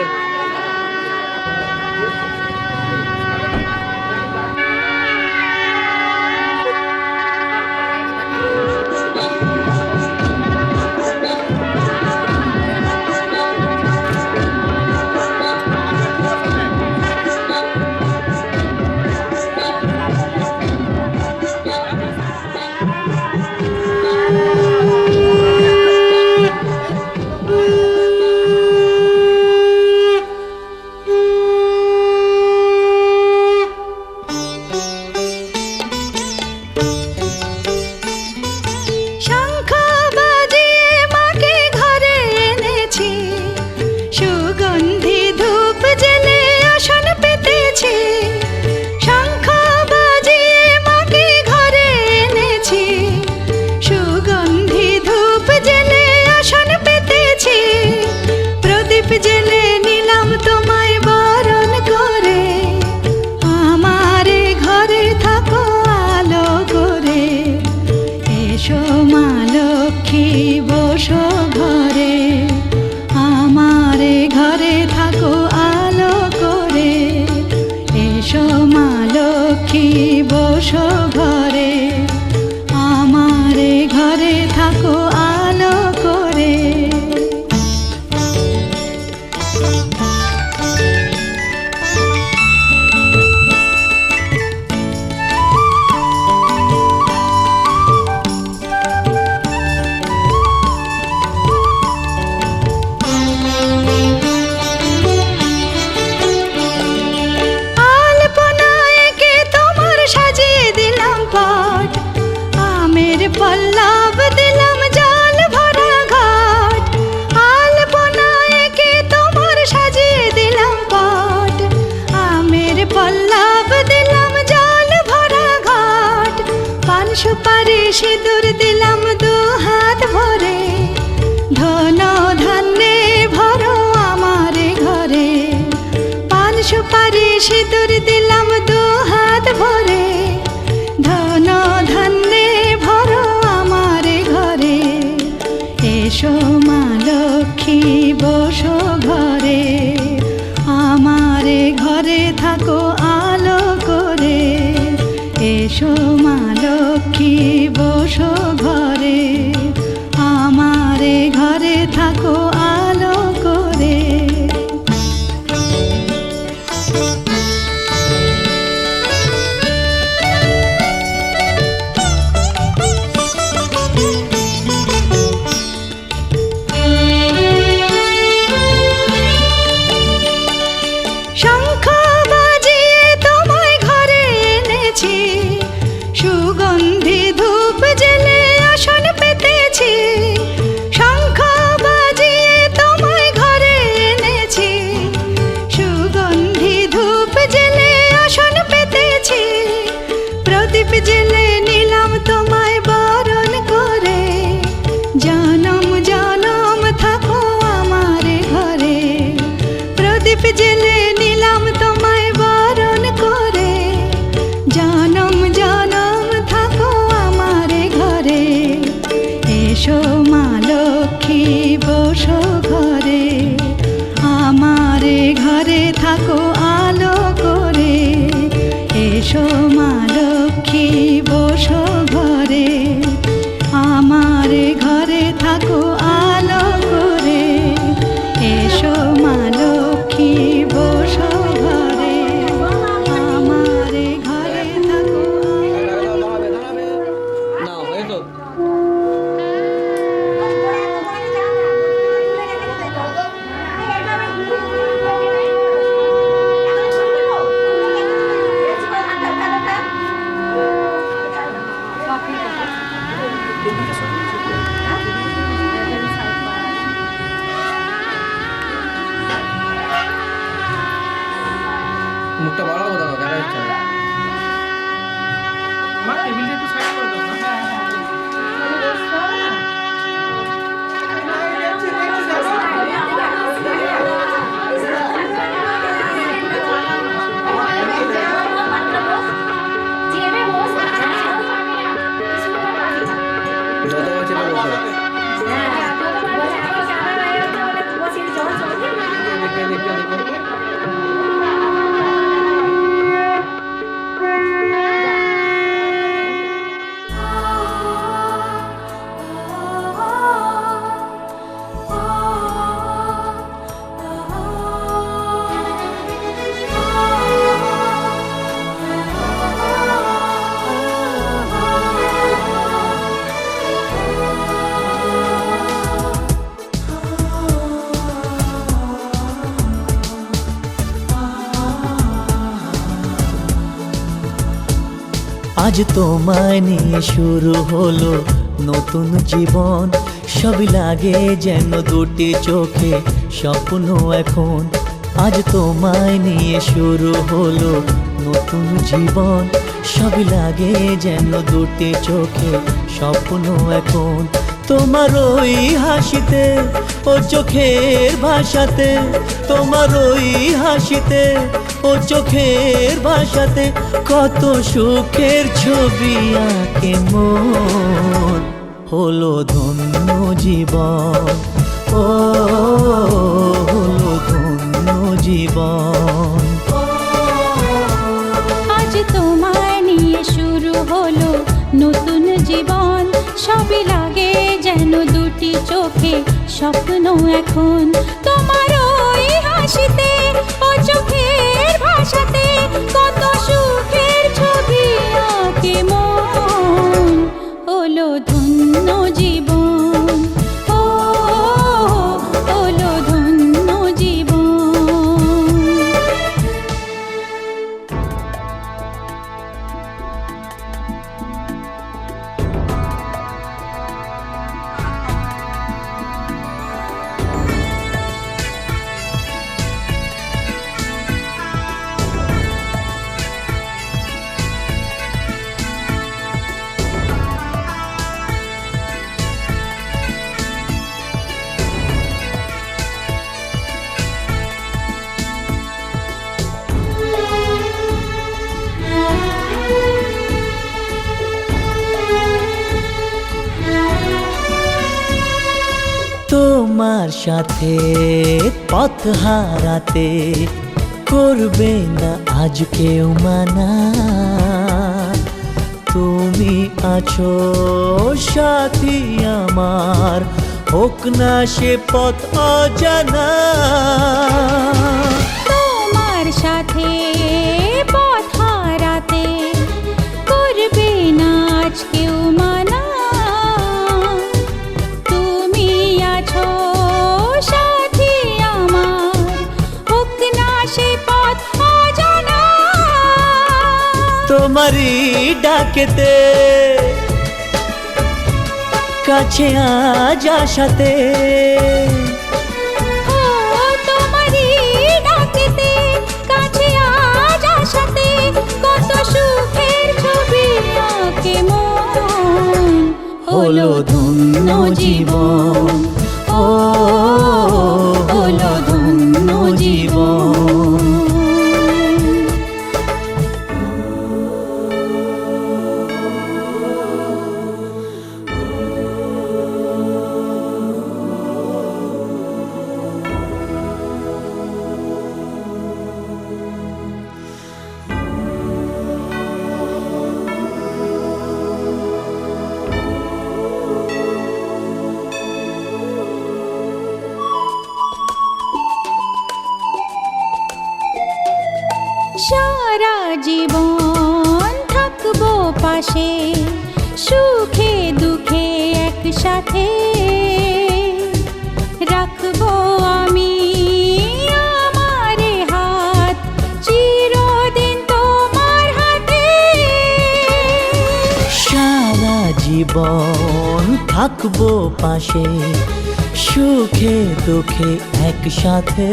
শঙ্খ বাজিয়ে মাকে ঘরে এনেছি, সুগন্ধি ধূপ জেলে আসন পেতেছি। শঙ্খ বাজিয়ে মাকে ঘরে এনেছি, সুগন্ধি ধূপ জেলে আসন পেতেছি। প্রদীপ জেলে নিলাম তোমায় বরণ করে, আমারে ঘরে থাকো আলো করে। এসো মা লক্ষ্মী বসো ঘরে, আমারে ঘরে থাকো আলো করে। এসো মা লক্ষ্মী বসো ঘরে, আমারে ঘরে থাকো আলো করে। আলপনায় কে তোমার সাজিয়ে দিলাম পট, আমের পল্লব দিলাম জল ভরা ঘট। আলপনায় কে তোমার সাজিয়ে দিলাম পট, আমের পল্লব দিলাম জল ভরা ঘট। পান সুপারি সিঁদুর দিলাম দু হাত ভরে, ধন ধান্যে ভরো আমারে ঘরে। পান সুপারি সিঁদুর দিলাম দু হাত ভরে, ধন ধান্যে ভরো আমারে ঘরে। এসো মা লক্ষ্মী বসো ঘরে, আমারে ঘরে থাকো আলো করে। এসো মা লক্ষ্মী বসো ঘরে, আমারে ঘরে থাকো আলো করে। শঙ্খ বাজিয়ে তোমায় ঘরে এনেছি, সুগন্ধি ধূপ জেলে মুখটা বড় কথা দেখা যাচ্ছে না। মা টেবিলটা একটু সাইড করে দাও না। আজ তোমায় নিয়ে শুরু হলো নতুন জীবন, সবই লাগে যেন দুটি চোখে স্বপ্ন এখন। আজ তোমায় নিয়ে শুরু হলো নতুন জীবন, সবই লাগে যেন দুটি চোখে স্বপ্ন এখন। তোমার ওই হাসিতে ও চোখের ভাষাতে, তোমার ওই হাসিতে ও চোখের ভাষাতে কত সুখের ছবি আঁকে মন। হলো ধন্য জীবন, ও হলো ধন্য জীবন। আজ তোমায় নিয়ে শুরু হলো নতুন জীবন, সবই লাগে যেন দুটি চোখে স্বপ্ন এখন। তোমার ওই হাসিতে ও চোখের ভাষাতে কত সুখের ছবি আঁকে মন। হলো ধন্য জীবন, ও হলো ধন্য জীবন। তোমার সাথে পথ হারাতে করবে না আজ কেউ মানা। তুমি আছো সাথী আমার, হোক না সে পথ অজানা। তোমার সাথে পথ হারাতে করবে না আজ কেউ মানা। তুমি আছো সাথী আমার, হোক না সে পথ অজানা। তোমারই ডাকেতে কাছে আজ আসাতে, ও তোমারই ডাকেতে কাছে আজ আসাতে কত সুখের ছবি আঁকে মন। হলো ধন্য জীবন, ও হলো ধন্য জীবন। সারা জীবন থাকবো পাশে, সুখে দুঃখে একসাথে রাখবো আমি আমার হাত চিরদিন তোমার হাতে। সারা জীবন জীবন থাকবো পাশে, সুখে দুঃখে একসাথে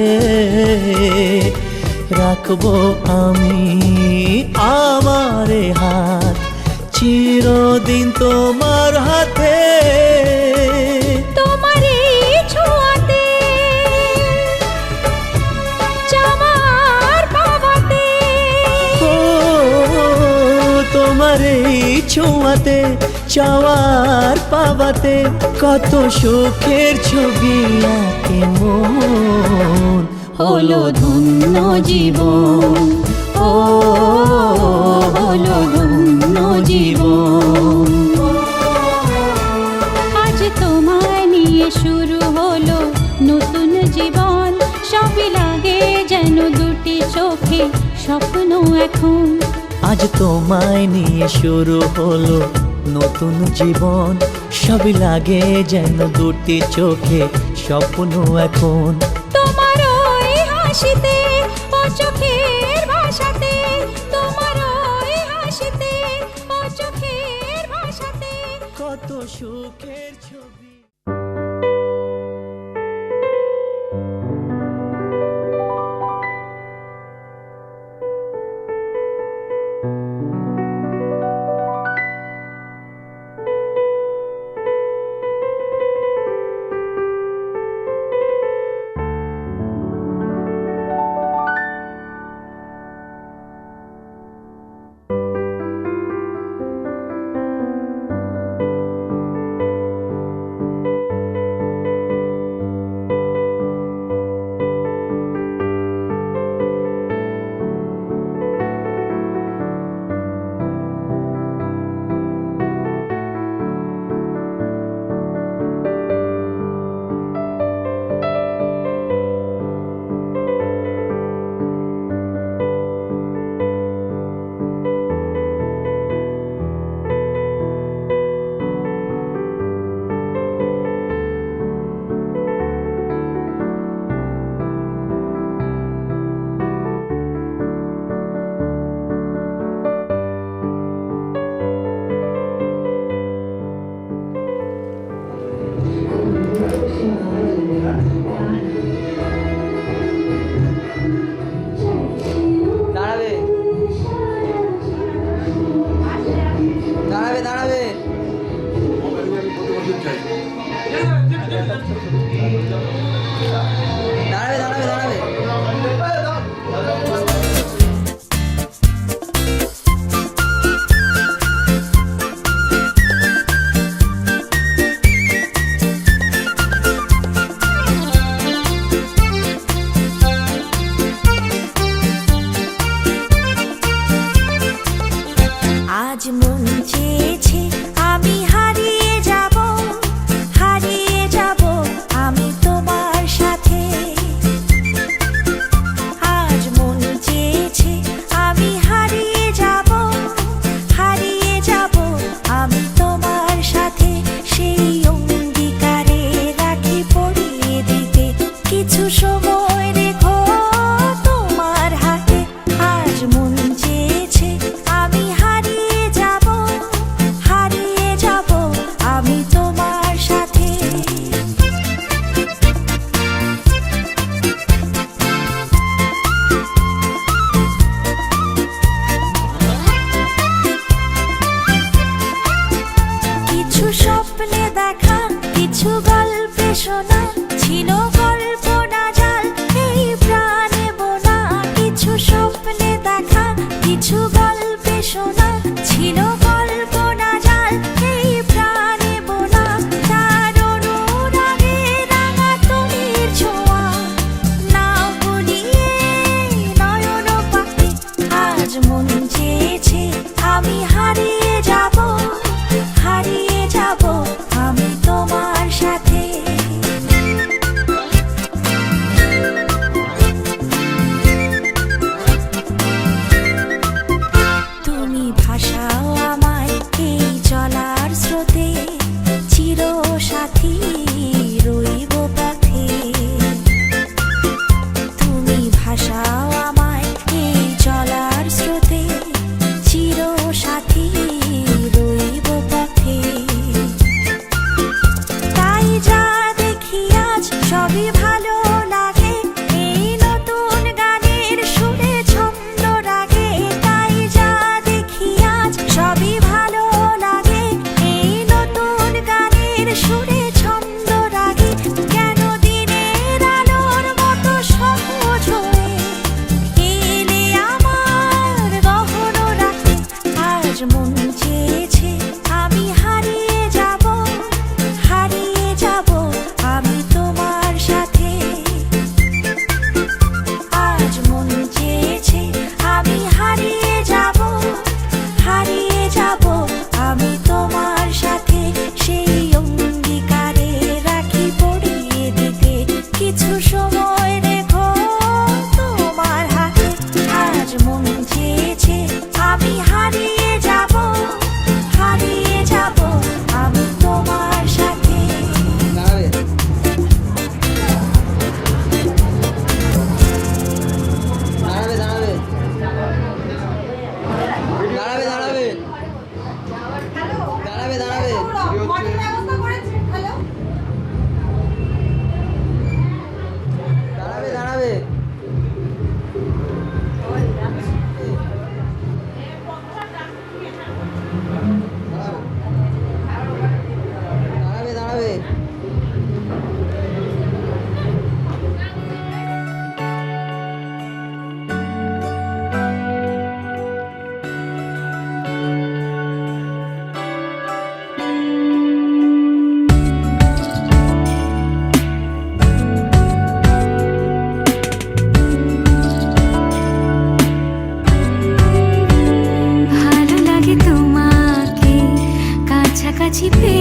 রাখবো আমি আমার হাত চিরদিন তোমার হাতে। তোমার এই ছোঁয়াতে চাওয়ার পাওয়াতে, ও তোমার এই ছোঁয়াতে চাওয়ার পাওয়াতে কত সুখের ছবি আঁকে মন, হলো ধন্য জীবন, ও হলো ধন্য জীবন। আজ তোমায় নিয়ে শুরু হলো নতুন জীবন, সবই লাগে যেন দুটি চোখে স্বপ্ন এখন। আজ তোমায় নিয়ে শুরু হলো নতুন জীবন, সবই লাগে যেন দুটি চোখে স্বপ্ন এখন। তোমার ওই হাসিতে ও চোখের ভাষাতে, তোমার ওই হাসিতে ও চোখের ভাষাতে কত সুখের ছবি।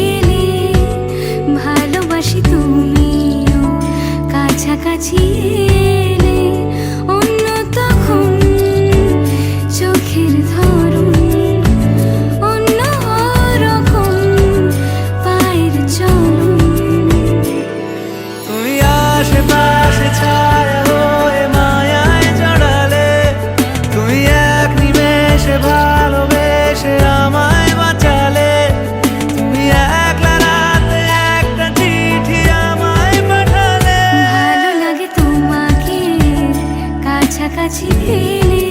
এলে ভালোবাসি তুমিও কাছাকাছি এলে অন্য তখন চোখের ধরন অন্য রকম পায়ের চলন তুমি আশেপাশে ছায়া হয়ে মায়ায় জড়ালে তুমি এক নিমেষে ভালোবেসে আমায় বাঁচালে তুমি একলা রাতে একটা চিঠি আমায় পাঠালে ভালো লাগে তোমাকে কাছাকাছি পেলে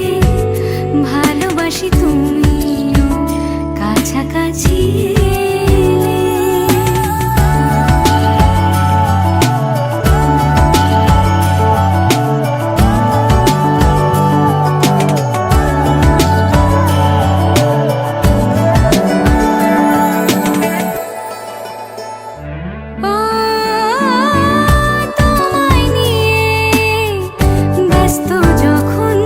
ভালোবাসি তুমিও কাছাকাছি এলে তোমায় নিয়ে ব্যস্ত যখন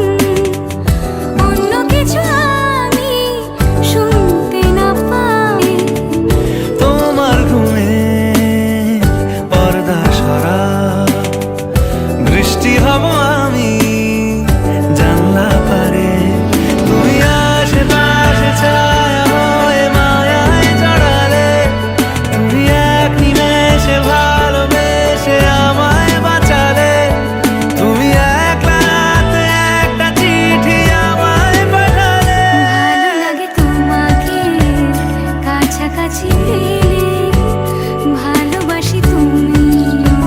অন্য কিছু আমি শুনতে না পাই তোমার ঘুমে পর্দা সরা বৃষ্টি হব আমি জানলা পারে তুমি আশেপাশে ছায়া হয়ে মায়ায় জড়ালে তুমি এক নিমেষে ভালোবেসে আমায় বাঁচালে তুমি একলা রাতে একটা চিঠি আমায় পাঠালে ভালো লাগে তোমাকে কাছাকাছি পেলে ভালোবাসি তুমিও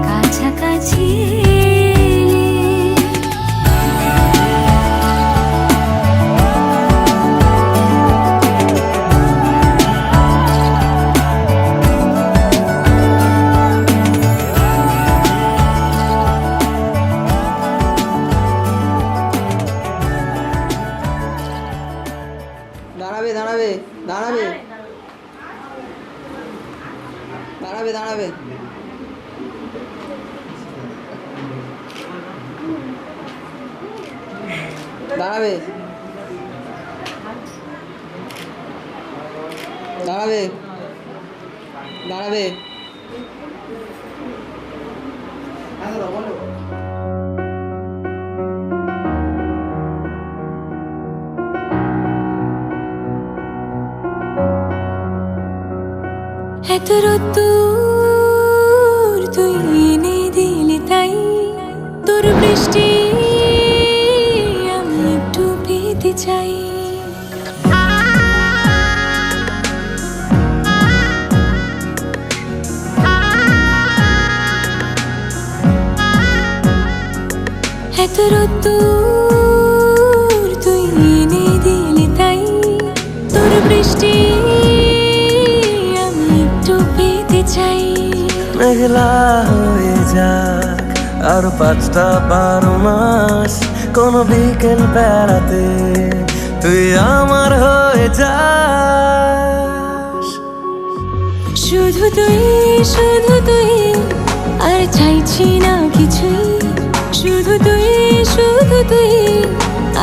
কাছাকাছি এলে দাঁড়াবে দাঁড়াবে দাঁড়াবে দাঁড়াবে দাঁড়াবে দাঁড়াবে দাঁড়াবে দাঁড়াবে এত রোদ্দুর তুই এনে দিলি তাই তোর বৃষ্টি আমি একটু পেতে চাই এত রোদ্দুর তুই এনে দিলি তাই তোর বৃষ্টি আমি একটু পেতে চাই মেঘলা হয়ে যাক আর 5টা 12 মাস কোন বিকেল বেড়াতে তুই আমার হয়ে যাস শুধু তুই আর চাইছি না কিছুই শুধু তুই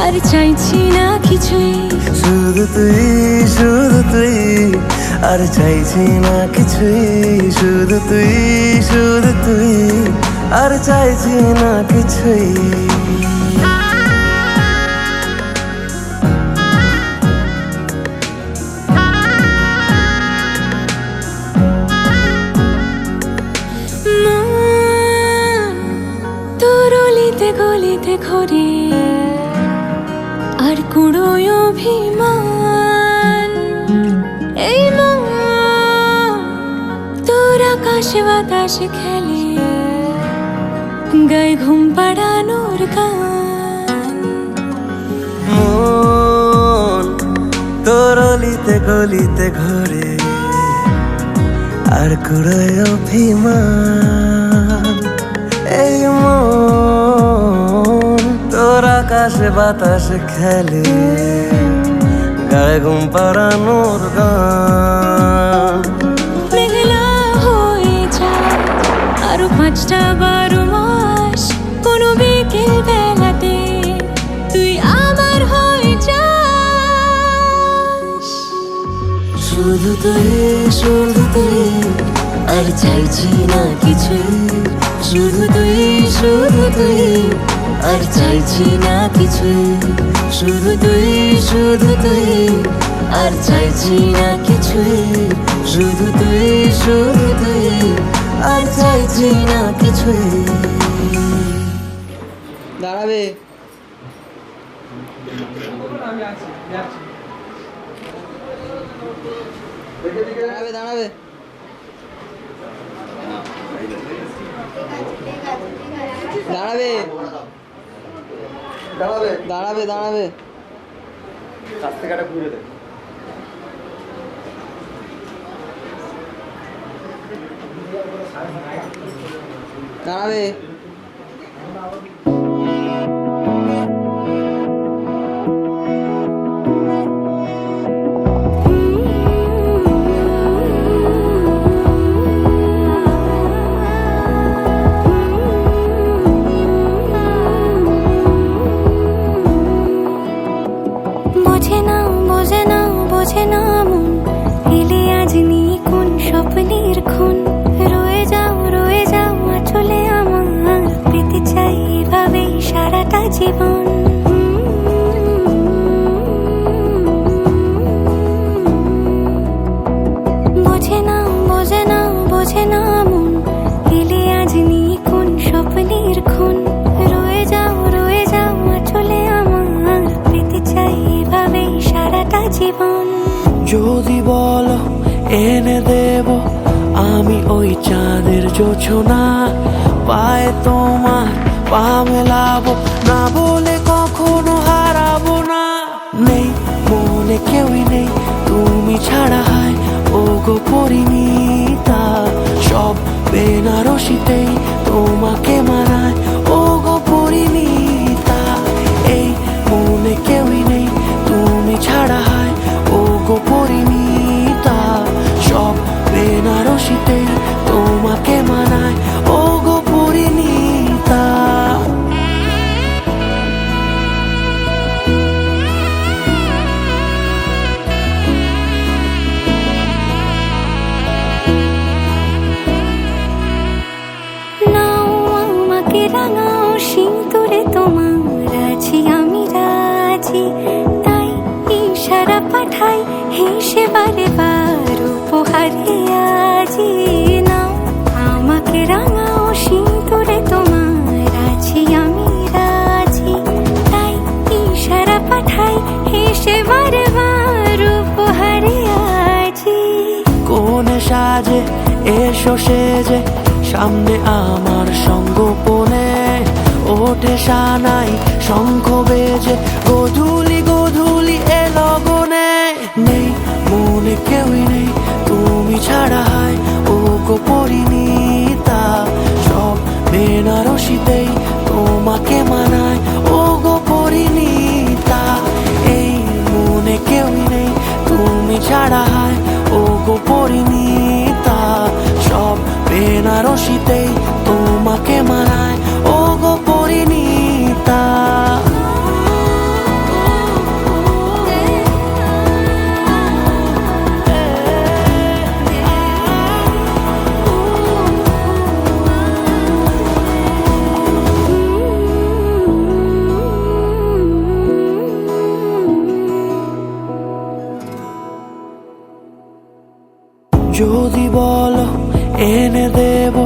আর চাইছি না কিছুই শুধু তুই আর চাইছি না কিছুই শুধু তুই আর চাইছি না কিছুই তোর অলিতে গলিতে ঘরে আর কুড়োয় অভিমান এই মন তোর আকাশে বাতাসে খেলে গায়ে ঘুম পাড়ানোর গান মন তোর অলিতে গলিতে ঘরে আর কুড়োয় অভিমান এই মন তোর আকাশে বাতাসে খেলে গায়ে ঘুম পাড়ানোর গান মেঘলা হয়ে যায় আরো 5টা 12 মাস কোনো বিকেল বেলাতে তুই আমার হয়ে যাস শুধু তুই শুধু তুই আর চাইছি না কিছু শুধু তুই আর চাইছি না কিছু শুধু তুই আর চাইছি না কিছু শুধু তুই আর চাইছি না কিছু দাঁড়াবে দাঁড়াবে দাঁড়াবে দাঁড়াবে দাঁড়াবে দাঁড়াবে দাঁড়াবে রাস্তাঘাটে ঘুরে দেয় দাঁড়াবে বোঝে না মন এলে আজ নিয়ে কোন স্বপ্নের খুন রয়ে যাও চলে আমার পেতে চাই এভাবে সারাটা জীবন বোঝে না মন এলে আজ নিয়ে কোন স্বপ্নের খুন রয়ে যাও চলে আমার পেতে চাই এভাবে সারাটা জীবন যদি বলো এনে দেব আমি ওই চাঁদের জোছনা পায়ে তোমার পা মেলাবো না বলে কখনো হারাবো না নেই মনে কেউই নেই তুমি ছাড়া হয় ও গো পরিণীতা সব বেনারসিতেই তোমাকে মানায় ও গো পরিণীতা এই মনে কেউই নেই তুমি ছাড়া হয় ও গো পরিণীতা সব বেনারসিতেই তোমাকে মানায় ও গো পরিণীতা নাও আমাকে রাঙাও সিঁদুরে তোমার আছি আমি রাজি তাই ইশারা পাঠাই হেসে বারে বার উপহারে আজি নাও আমাকে রাঙাও সিঁদুরে তোমার আছি আমি রাজি তাই ইশারা পাঠাই হেসে বারে বার উপহারে আজি কোনে সাজে এসো সেজে সামনে আমার সঙ্গোপনে ওঠে সানাই শঙ্খ বেজে গধূলি এ লগনে নেই মনে কেউই নেই তুমি ছাড়া হয় ও গো পরিণীতা সব বেনারসিতেই তোমাকে মানায় ও গো পরিণীতা এই মনে কেউই নেই তুমি ছাড়া হয় ও গো পরিণীতা সব বেনারসিতেই তোমাকে মানায় ও গো পরিণীতা যদি বলো এনে দেব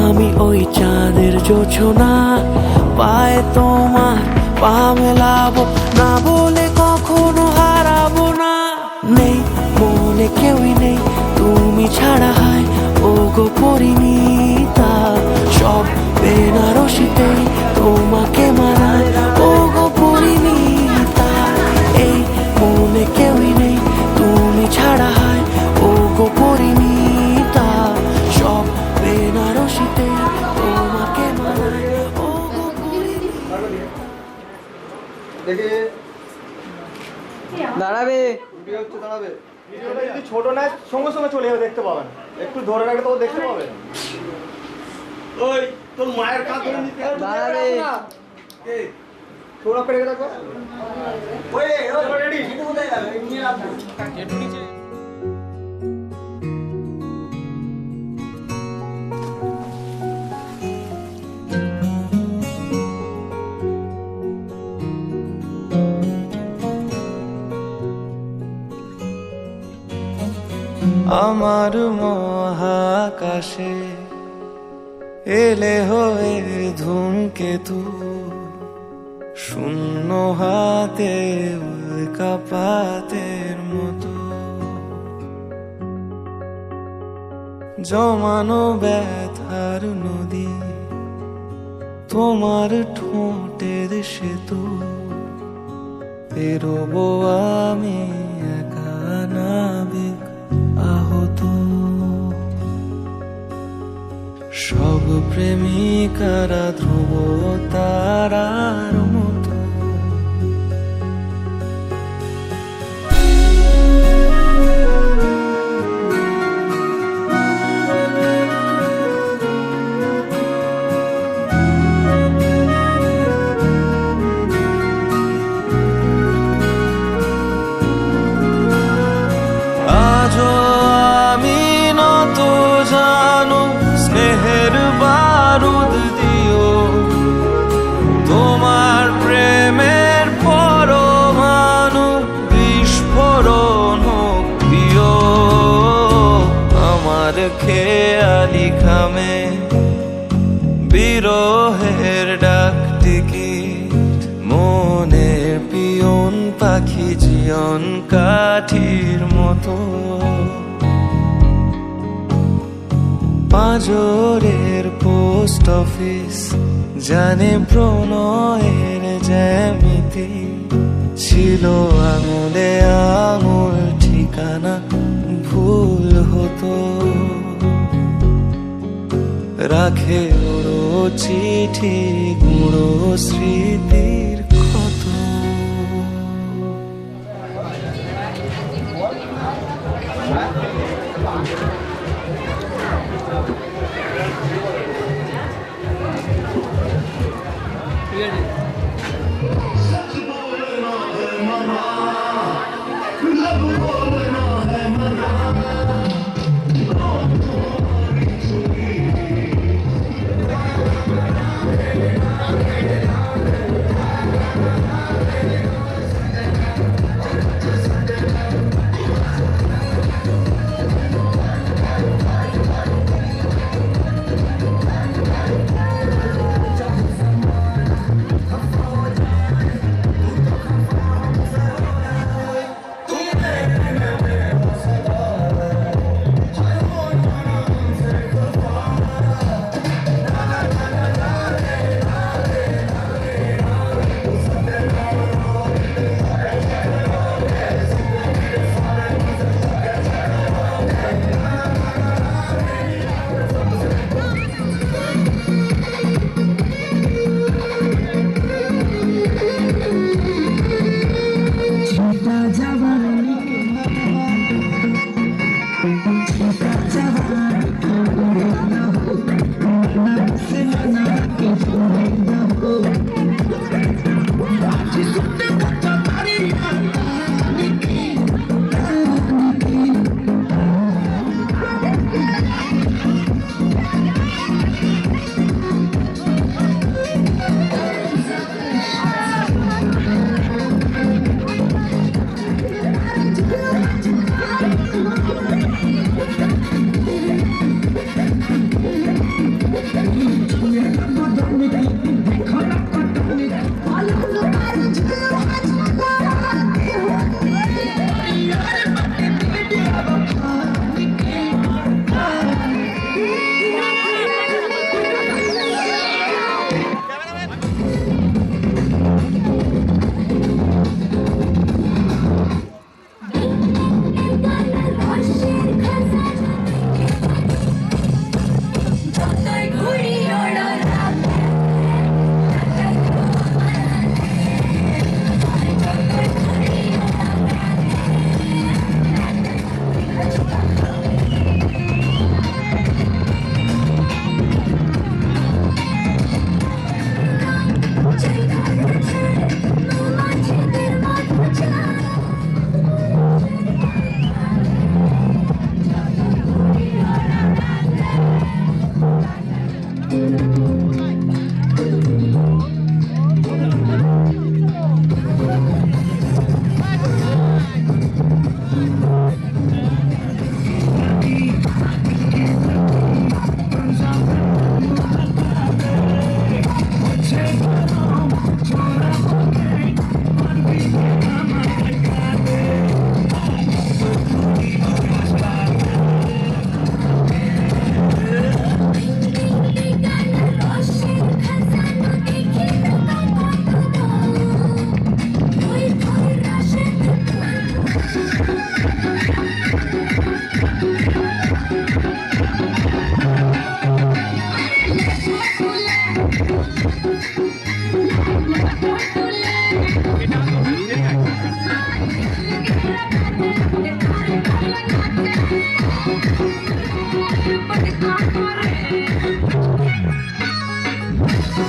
আমি ওই চাঁদের জোছনা পায়ে তোমার পা মেলাবো না বলে কখনো হারাবো না নেই মনে কেউই নেই তুমি ছাড়া হয় ও গো পরিণীতা সব বেনারসিতেই তোমাকে মানায় ও গো পরিণীতা এই মনে কেউই নেই তুমি ছাড়া হয় ও গো পরিণীতা সব বেনারসিতেই তোমাকে মানায় ও গো দেখে দাঁড়াবে ভিডিও হচ্ছে দাঁড়াবে ভিডিওটা যদি ছোট না সঙ্গে সঙ্গে চলে যাবে দেখতে পাবেন একটু ধরে রাখলে তো দেখতে পাবেন ওই তোর মায়ের কাজ ধরে নিতে দাঁড়াবে কে ছোড়া করে রাখো ওই রেডি কোথায় যাবে নিয়ে রাখবো আমার মহাকাশে এলে হয়ে ধূমকেতু, শূন্য হাতে উল্কাপাতের মতো জমানো ব্যথার নদী, তোমার ঠোঁটের সেতু পেরোবো আমি একা নাবিক আহত। সব প্রেমিকারা ধ্রুব তারার মতো। আজও আমি নত জানো, স্নেহের বারুদ দিও, তোমার প্রেমের পরমাণু বিস্ফোরণ হোক প্রিয়। আমার খেয়ালি খামে বিরহের ডাক টিকিট, মনের পিয়ন পাখি জীবন কাঠির মতো। পাঁজরের পোস্ট অফিস জানে প্রণয়ের জ্যামিতি, ছিল আঙুলে আঙুল ঠিকানা ভুল হতো। রাখে ওড়ো চিঠি গুঁড়ো স্মৃতির ক্ষত।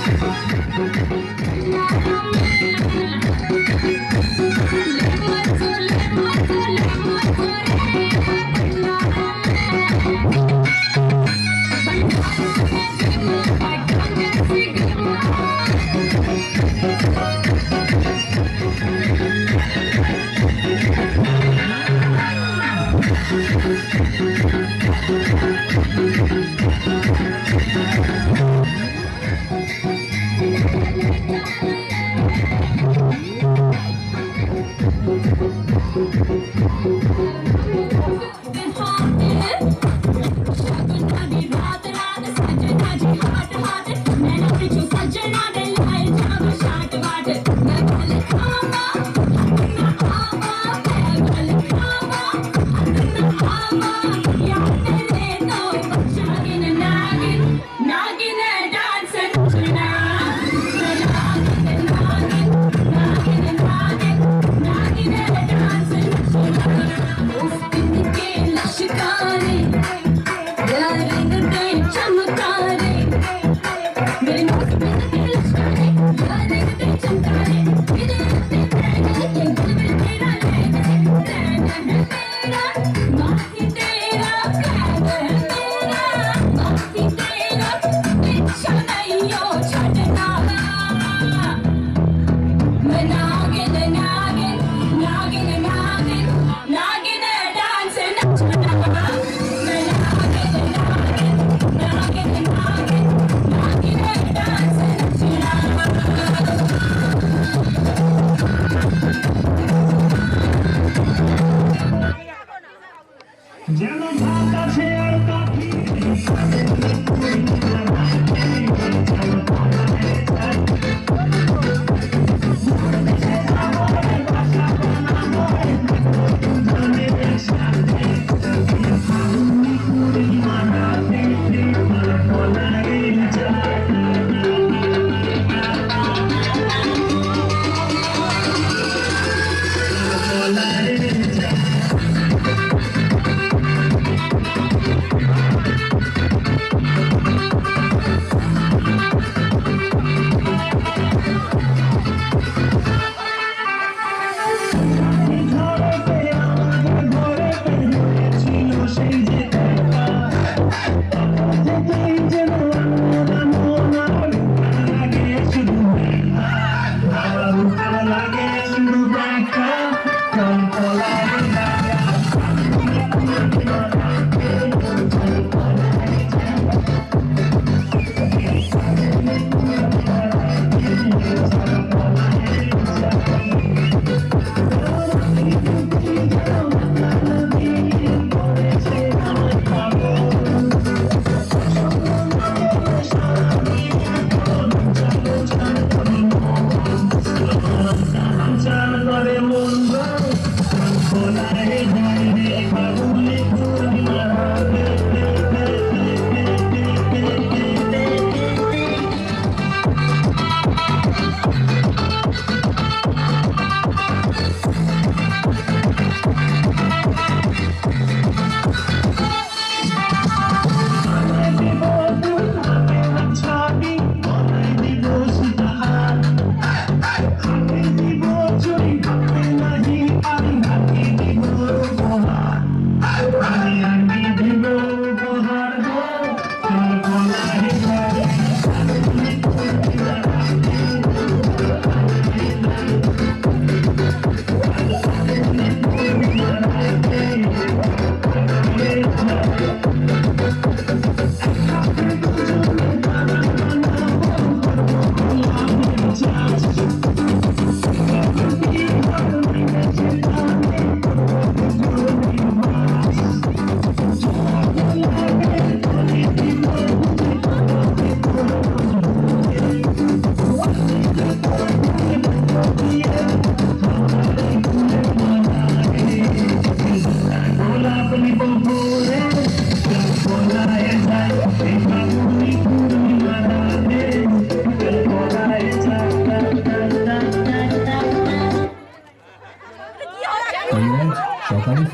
Thank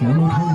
you.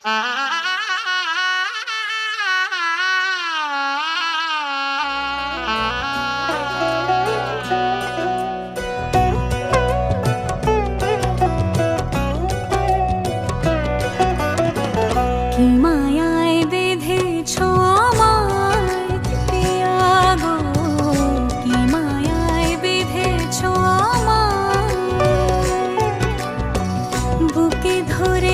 কি মায়ায় বেঁধেছ আমায় পিয়া গো, কি মায়ায় বেঁধেছ আমায়, বুকে ধরে